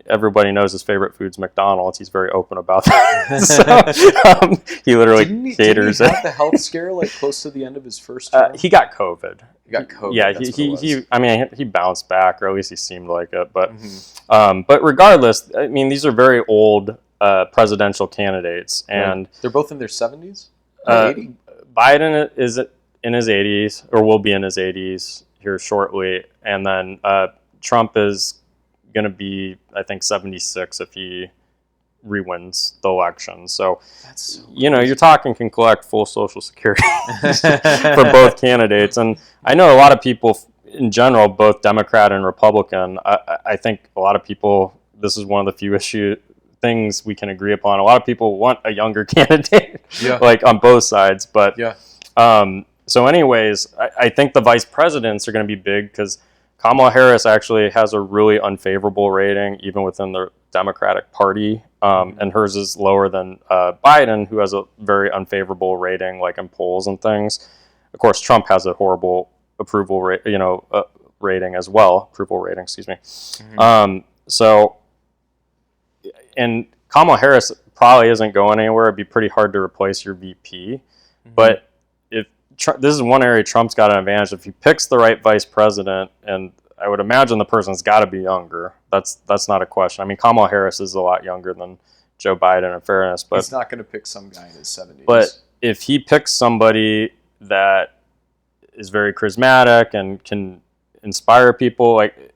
everybody knows his favorite food's McDonald's. He's very open about that. So, he literally caters it. Didn't he have the health scare like close to the end of his first term? He got COVID. He got COVID. Yeah, I mean, he bounced back, or at least he seemed like it. But regardless, I mean, these are very old presidential candidates, and they're both in their 70s. Biden is in his 80s, or will be in his 80s here shortly, and then Trump is going to be, I think, 76 if he re-wins the election. So, you know, you're talking can collect full Social Security for both candidates. And I know a lot of people in general, both Democrat and Republican, I think a lot of people, this is one of the few things we can agree upon. A lot of people want a younger candidate, like on both sides. But so anyways, I think the vice presidents are going to be big because Kamala Harris actually has a really unfavorable rating, even within the Democratic Party, and hers is lower than Biden, who has a very unfavorable rating, like in polls and things. Of course, Trump has a horrible approval rate, rating as well. Approval rating, excuse me. So, and Kamala Harris probably isn't going anywhere. It'd be pretty hard to replace your VP, but this is one area Trump's got an advantage. If he picks the right vice president, and I would imagine the person's got to be younger. That's not a question. I mean, Kamala Harris is a lot younger than Joe Biden, in fairness. But he's not going to pick some guy in his 70s. But if he picks somebody that is very charismatic and can inspire people, like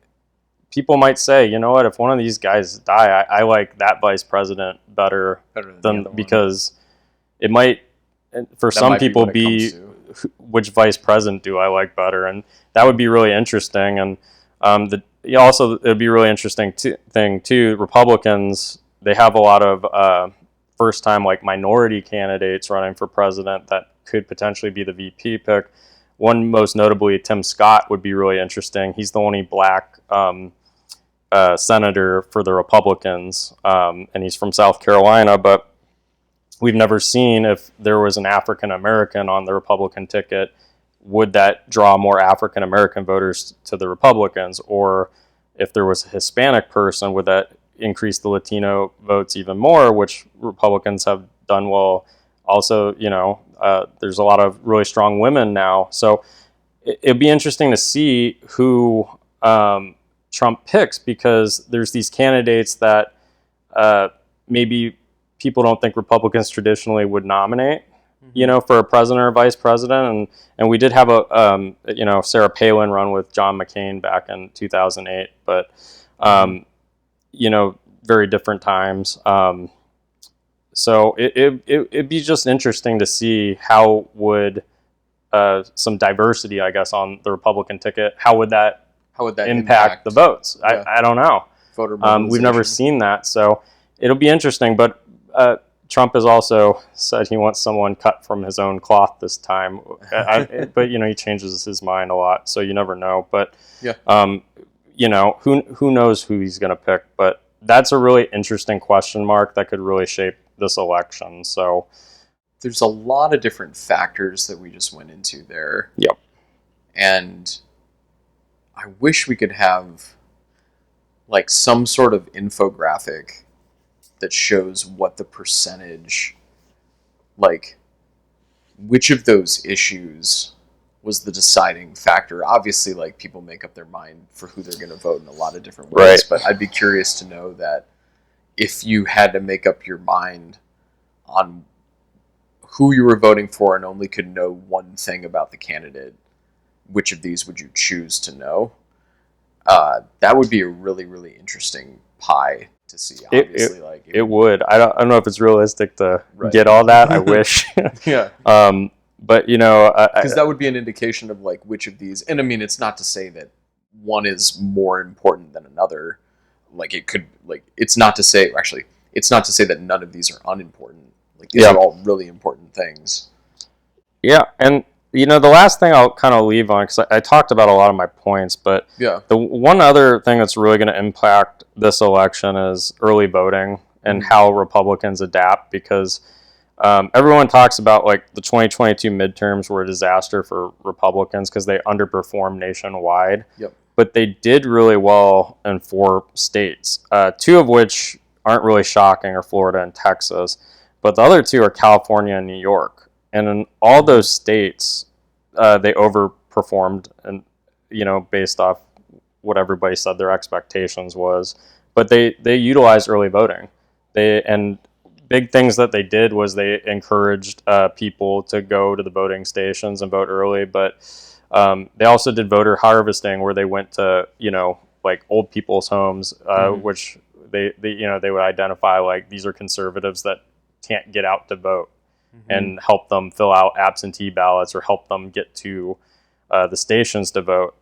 people might say, you know what, if one of these guys die, I like that vice president better than because it might, for some people, be which vice president do I like better, and that would be really interesting. And also it would be a really interesting thing too. Republicans, they have a lot of first time like minority candidates running for president that could potentially be the VP pick. One most notably, Tim Scott, would be really interesting. He's the only black senator for the Republicans, and he's from South Carolina, but we've never seen if there was an African American on the Republican ticket, would that draw more African American voters to the Republicans? Or if there was a Hispanic person, would that increase the Latino votes even more, which Republicans have done well. Also, there's a lot of really strong women now. So it'd be interesting to see who Trump picks, because there's these candidates that maybe people don't think Republicans traditionally would nominate, for a president or vice president. And we did have Sarah Palin run with John McCain back in 2008, but, very different times. So it'd be just interesting to see how would some diversity, I guess, on the Republican ticket, how would that impact the votes? Yeah. I don't know. Voter mobilization. We've never seen that, so it'll be interesting. But Trump has also said he wants someone cut from his own cloth this time. But he changes his mind a lot, so you never know. But who knows who he's going to pick? But that's a really interesting question mark that could really shape this election. So there's a lot of different factors that we just went into there. Yep. And I wish we could have like some sort of infographic that shows what the percentage, like which of those issues was the deciding factor. Obviously, like people make up their mind for who they're going to vote in a lot of different ways, right. But I'd be curious to know that if you had to make up your mind on who you were voting for and only could know one thing about the candidate, which of these would you choose to know? That would be a really, really interesting pie to see. Obviously, it would. I don't know if it's realistic to get all that. I wish. Yeah. But because that would be an indication of like which of these. And I mean, it's not to say that one is more important than another. Like it could. Like it's not to say. Actually, it's not to say that none of these are unimportant. Like these are all really important things. Yeah, and the last thing I'll kind of leave on, because I talked about a lot of my points, but the one other thing that's really going to impact this election is early voting and how Republicans adapt, because everyone talks about like the 2022 midterms were a disaster for Republicans because they underperformed nationwide. Yep. But they did really well in 4 states, 2 of which aren't really shocking, are Florida and Texas. But the other 2 are California and New York. And in all those states, they overperformed, and based off what everybody said their expectations was. But they utilized early voting. And big things that they did was they encouraged people to go to the voting stations and vote early. But they also did voter harvesting, where they went to like old people's homes, which they would identify like these are conservatives that can't get out to vote. And help them fill out absentee ballots or help them get to the stations to vote.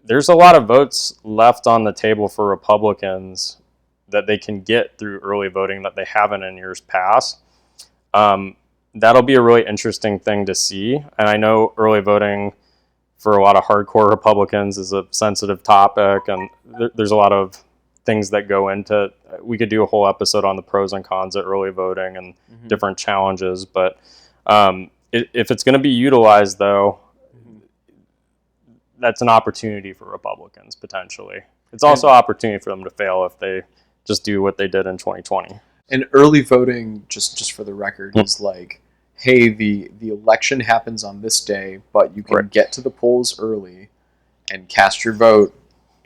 There's a lot of votes left on the table for Republicans that they can get through early voting that they haven't in years past. That'll be a really interesting thing to see. And I know early voting for a lot of hardcore Republicans is a sensitive topic, and there's a lot of things that go into. We could do a whole episode on the pros and cons of early voting and different challenges, but if it's going to be utilized, though, that's an opportunity for Republicans potentially. It's also an opportunity for them to fail if they just do what they did in 2020. And early voting, just for the record, is like, hey, the election happens on this day, but you can get to the polls early and cast your vote,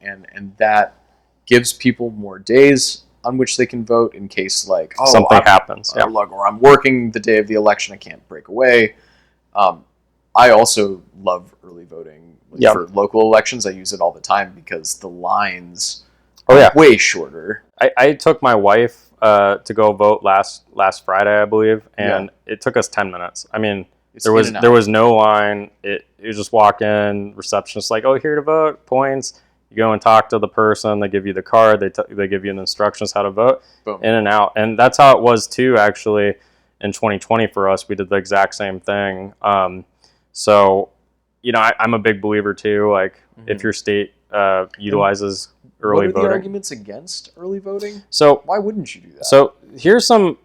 and that gives people more days on which they can vote in case like something happens. Or I'm working the day of the election, I can't break away. I also love early voting for local elections. I use it all the time because the lines are way shorter. I took my wife to go vote last Friday, I believe, and it took us 10 minutes. I mean, there was no line. You just walk in, receptionist like, oh, here to vote, points. You go and talk to the person. They give you the card. They give you the instructions how to vote. Boom. In and out. And that's how it was too. Actually, in 2020 for us, we did the exact same thing. So, I'm a big believer too. Like, if your state utilizes early voting. What are the arguments against early voting? So why wouldn't you do that? So here's some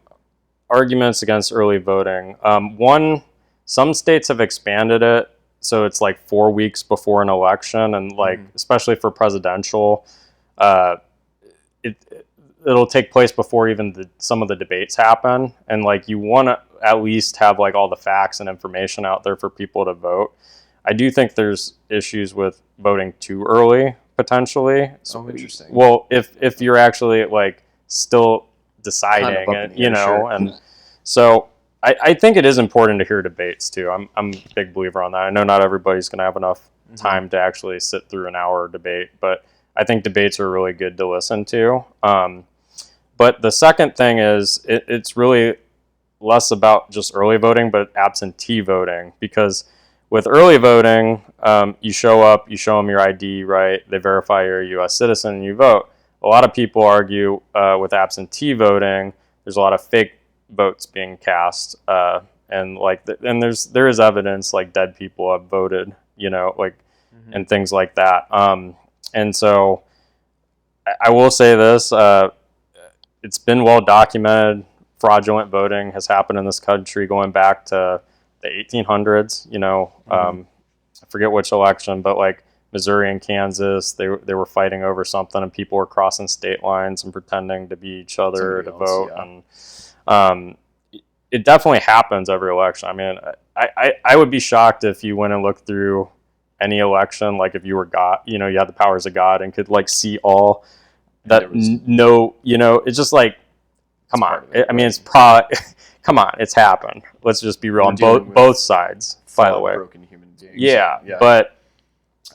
arguments against early voting. One, some states have expanded it. So it's like 4 weeks before an election, and like especially for presidential, it'll take place before even some of the debates happen. And like you want to at least have like all the facts and information out there for people to vote. I do think there's issues with voting too early potentially. So interesting. Well, if you're actually like still deciding, and so. I think it is important to hear debates too. I'm a big believer on that. I know not everybody's going to have enough time to actually sit through an hour debate, but I think debates are really good to listen to. But the second thing is it's really less about just early voting, but absentee voting. Because with early voting, you show up, you show them your ID, right? They verify you're a U.S. citizen, and you vote. A lot of people argue with absentee voting, there's a lot of fake votes being cast, and there is evidence like dead people have voted, and things like that. And so I will say this: it's been well documented. Fraudulent voting has happened in this country going back to the 1800s. I forget which election, but like Missouri and Kansas, they were fighting over something, and people were crossing state lines and pretending to be each other to vote. Yeah. And it definitely happens every election. I mean, I would be shocked if you went and looked through any election, like if you were God, you had the powers of God and could like see all that. It's just like, come on. Come on, it's happened. Let's just be real on both sides. By the way, broken human beings. Yeah. But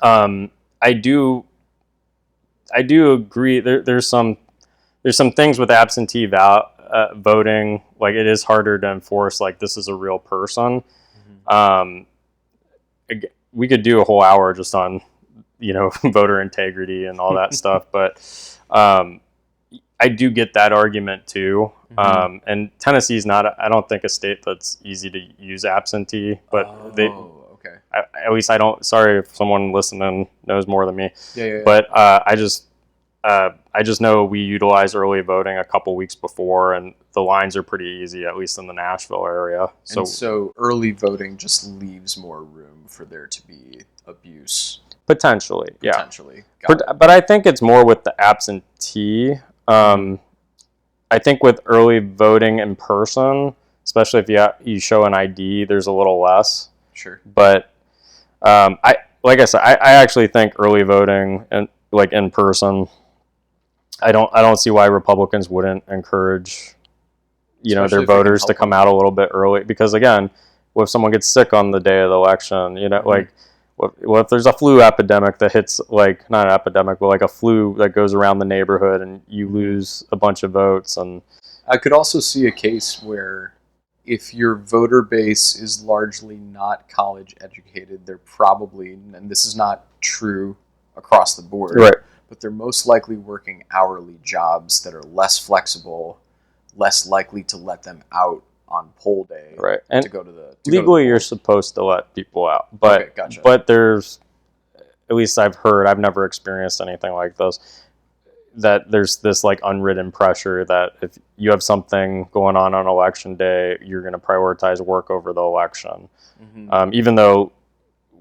I do agree. There's some things with absentee voting. Like it is harder to enforce. Like this is a real person. We could do a whole hour just on voter integrity and all that stuff. But I do get that argument too. And Tennessee's not, I don't think, a state that's easy to use absentee, but okay. At least I don't, sorry if someone listening knows more than me. Yeah. But I just know we utilize early voting a couple weeks before, and the lines are pretty easy, at least in the Nashville area. So early voting just leaves more room for there to be abuse. Potentially. But I think it's more with the absentee. I think with early voting in person, especially if you show an ID, there's a little less. Sure. But I actually think early voting and like in person, I don't see why Republicans wouldn't encourage their voters to come out a little bit early, because again, what if someone gets sick on the day of the election? Like what if there's a flu epidemic that hits, like not an epidemic, but like a flu that goes around the neighborhood and you lose a bunch of votes? And I could also see a case where if your voter base is largely not college educated, they're probably, and this is not true across the board, right, but they're most likely working hourly jobs that are less flexible, less likely to let them out on poll day, right, and to go to the legally you're supposed to let people out, but okay, gotcha. But there's, at least I've heard, I've never experienced anything like this, that there's this like unwritten pressure that if you have something going on election day, you're going to prioritize work over the election. Even though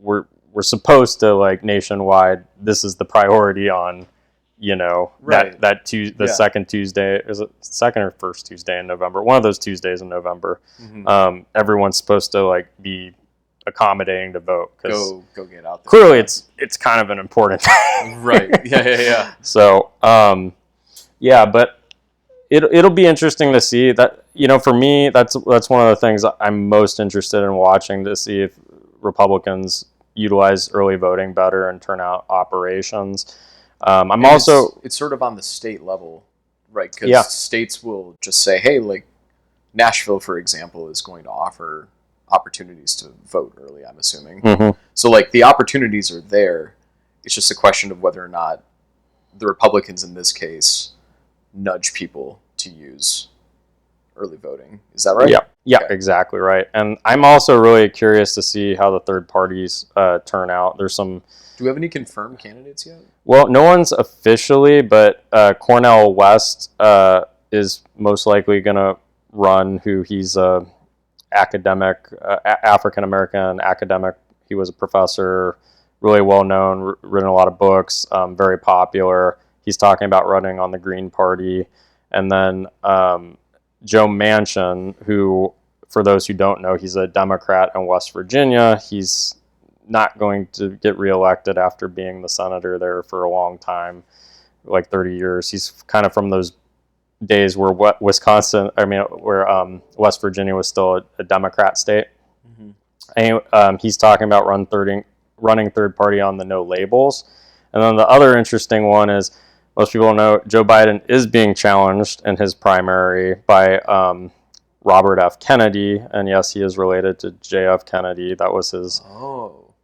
we're supposed to, like, nationwide, this is the priority on, right. the second Tuesday, is it second or first Tuesday in November? One of those Tuesdays in November. Everyone's supposed to like be accommodating to vote. Go get out there. Clearly it's kind of an important thing. Right. Yeah. So, but it'll be interesting to see that, for me, that's one of the things I'm most interested in watching, to see if Republicans utilize early voting better and turnout operations. It's sort of on the state level, right? Because states will just say, hey, like Nashville, for example, is going to offer opportunities to vote early, I'm assuming. So like the opportunities are there. It's just a question of whether or not the Republicans in this case nudge people to use early voting. Is that right? Yeah, okay. Exactly right. And I'm also really curious to see how the third parties turn out. There's some... Do we have any confirmed candidates yet? Well, no one's officially, but Cornel West is most likely going to run, he's a academic, African-American academic. He was a professor, really well-known, written a lot of books, very popular. He's talking about running on the Green Party. And then Joe Manchin, who, for those who don't know, he's a Democrat in West Virginia. He's not going to get reelected after being the senator there for a long time, like 30 years. He's kind of from those days where West Virginia was still a Democrat state. And he's talking about running third party on the no labels. And then the other interesting one is, most people know Joe Biden is being challenged in his primary by Robert F. Kennedy, and yes, he is related to J.F. Kennedy. That was his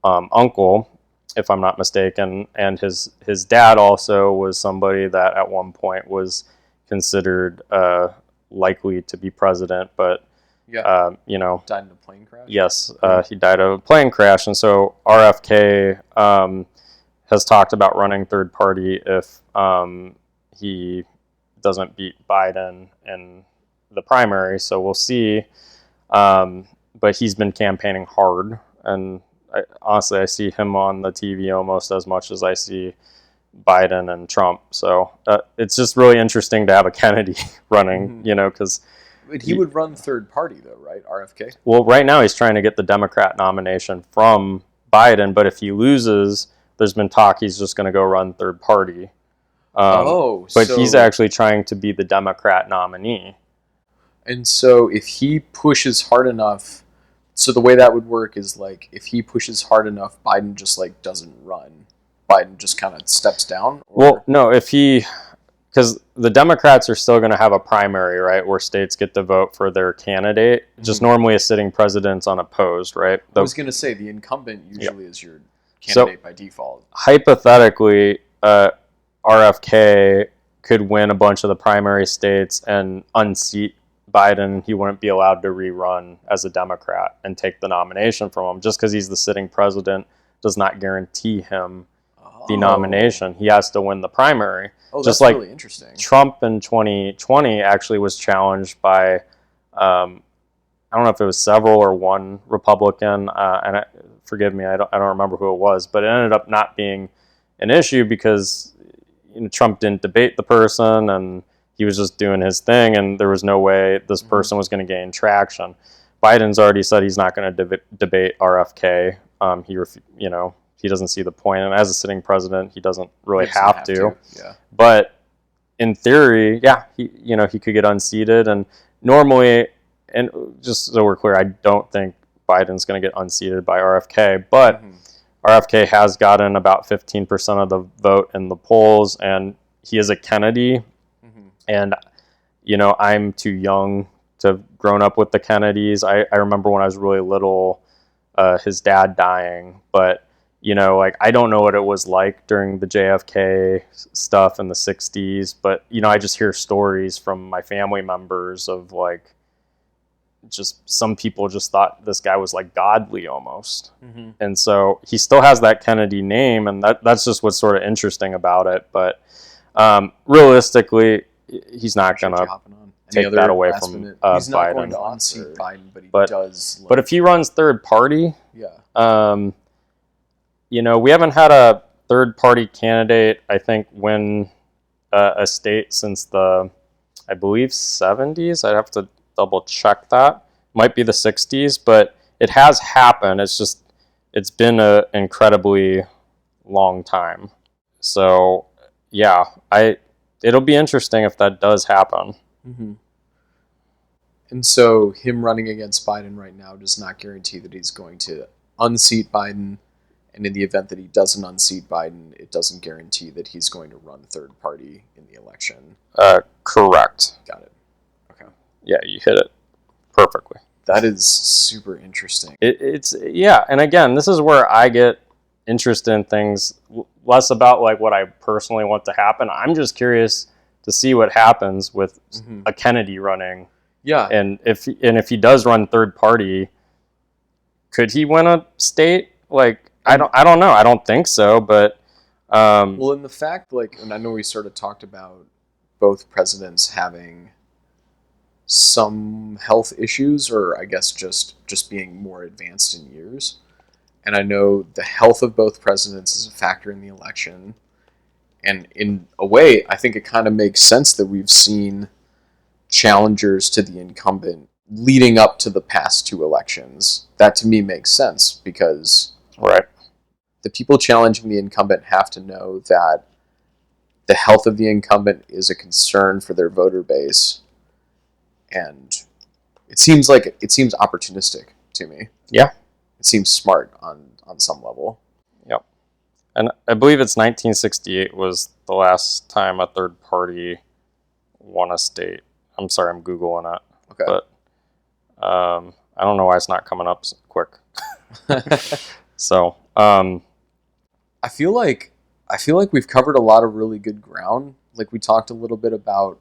uncle, if I'm not mistaken. And his dad also was somebody that at one point was considered likely to be president, but died in a plane crash. Yes, he died of a plane crash, and so RFK has talked about running third party if he doesn't beat Biden in the primary. So we'll see. But he's been campaigning hard, and honestly, I see him on the TV almost as much as I see Biden and Trump. So it's just really interesting to have a Kennedy running, because he would run third party though, right? RFK? Well, right now he's trying to get the Democrat nomination from Biden, but if he loses, there's been talk he's just going to go run third party. But he's actually trying to be the Democrat nominee. And so if he pushes hard enough, so the way that would work is like if he pushes hard enough, Biden just like doesn't run. Biden just kind of steps down? Well, no, because the Democrats are still going to have a primary, right, where states get to vote for their candidate. Mm-hmm. Just normally a sitting president's unopposed, right? I was going to say the incumbent usually is your candidate by default. Hypothetically, RFK could win a bunch of the primary states and unseat Biden. He wouldn't be allowed to rerun as a Democrat and take the nomination from him. Just because he's the sitting president does not guarantee him the nomination. He has to win the primary. Oh, that's like really interesting. Trump in 2020 actually was challenged by, I don't know if it was several or one Republican, and forgive me, I don't remember who it was, but it ended up not being an issue because Trump didn't debate the person, and he was just doing his thing, and there was no way this person was going to gain traction. Biden's already said he's not going to debate RFK. He doesn't see the point, and as a sitting president, he doesn't really have to. Yeah. But in theory, he could get unseated, and normally, and just so we're clear, I don't think Biden's going to get unseated by RFK, but RFK has gotten about 15% of the vote in the polls, and he is a Kennedy, and I'm too young to have grown up with the Kennedys. I remember when I was really little, his dad dying, but I don't know what it was like during the JFK stuff in the 60s, but, I just hear stories from my family members of just some people just thought this guy was godly almost. And so he still has that Kennedy name, and that's just what's sort of interesting about it. But realistically, he's not going to take that away from Biden. He's not going to unseat Biden, but he does. But if he runs third party, we haven't had a third-party candidate, I think, win a state since the, I believe, 70s. I'd have to double-check that. Might be the 60s, but it has happened. It's been an incredibly long time. So, yeah, it'll be interesting if that does happen. And so him running against Biden right now does not guarantee that he's going to unseat Biden. And in the event that he doesn't unseat Biden, it doesn't guarantee that he's going to run third party in the election. Correct. Got it. Okay. Yeah, you hit it perfectly. That is super interesting. And again, this is where I get interested in things less about what I personally want to happen. I'm just curious to see what happens with a Kennedy running. Yeah. And if he does run third party, could he win a state? I don't know. I don't think so, but well, in the fact and I know we sort of talked about both presidents having some health issues, or I guess just being more advanced in years. And I know the health of both presidents is a factor in the election. And in a way, I think it kind of makes sense that we've seen challengers to the incumbent leading up to the past two elections. That to me makes sense because the people challenging the incumbent have to know that the health of the incumbent is a concern for their voter base. And it seems opportunistic to me. Yeah. It seems smart on some level. Yep. And I believe it's 1968 was the last time a third party won a state. I'm sorry, I'm Googling it. Okay. But I don't know why it's not coming up quick. So, I feel like we've covered a lot of really good ground. Like, we talked a little bit about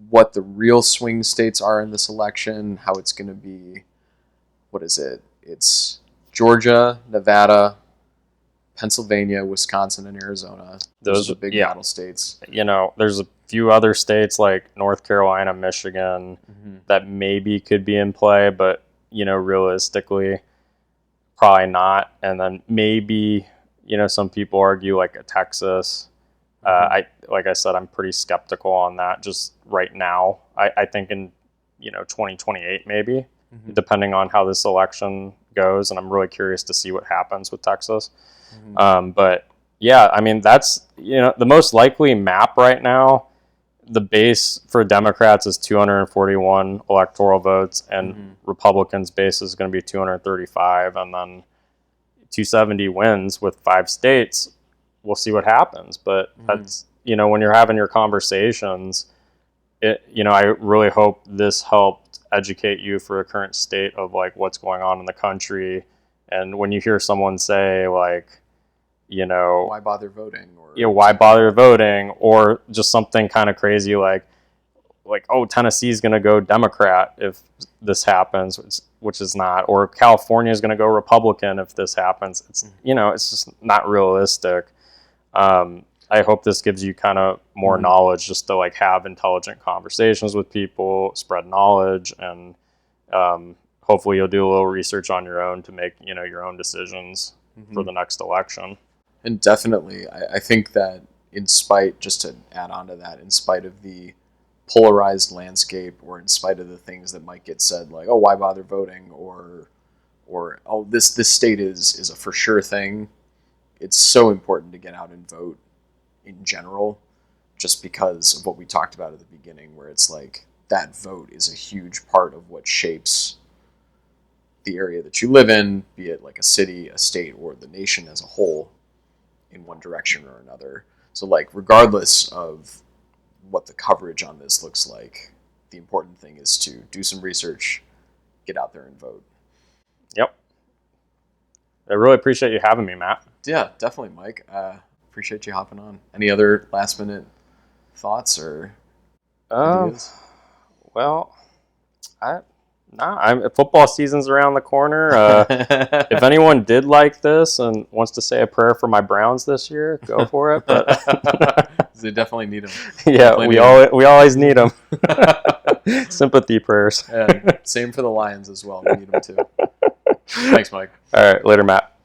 what the real swing states are in this election, how it's going to be, what is it? It's Georgia, Nevada, Pennsylvania, Wisconsin, and Arizona. Those are the big battle states. You know, there's a few other states like North Carolina, Michigan, that maybe could be in play, but, you know, realistically, probably not. And then maybe, you know, some people argue like a Texas. Like I said, I'm pretty skeptical on that just right now. I think in, you know, 2028 maybe, depending on how this election goes. And I'm really curious to see what happens with Texas. But yeah, I mean, that's, you know, the most likely map right now. The base for Democrats is 241 electoral votes, and Republicans' base is going to be 235, and then 270 wins with 5 states. We'll see what happens. But that's, you know, when you're having your conversations, you know, I really hope this helped educate you for a current state of like what's going on in the country. And when you hear someone say like, you know, why bother voting? Or why bother voting? Or just something kind of crazy like, oh, Tennessee's going to go Democrat if this happens, which is not, or California is going to go Republican if this happens. It's, you know, it's just not realistic. I hope this gives you kind of more knowledge just to like have intelligent conversations with people, spread knowledge, and hopefully you'll do a little research on your own to make, you know, your own decisions for the next election. And definitely, I think that just to add on to that, in spite of the polarized landscape, or in spite of the things that might get said, like, oh, why bother voting, or oh, this state is a for sure thing, it's so important to get out and vote in general, just because of what we talked about at the beginning, where it's like that vote is a huge part of what shapes the area that you live in, be it like a city, a state, or the nation as a whole, in one direction or another. So like, regardless of what the coverage on this looks like, the important thing is to do some research, get out there and vote. Yep. I really appreciate you having me, Matt. Yeah, definitely, Mike. Appreciate you hopping on. Any other last minute thoughts or ideas? Well, football season's around the corner. If anyone did like this and wants to say a prayer for my Browns this year, go for it. But they definitely need them. Yeah, we always need them. Sympathy prayers. And same for the Lions as well. We need them too. Thanks, Mike. All right, later, Matt.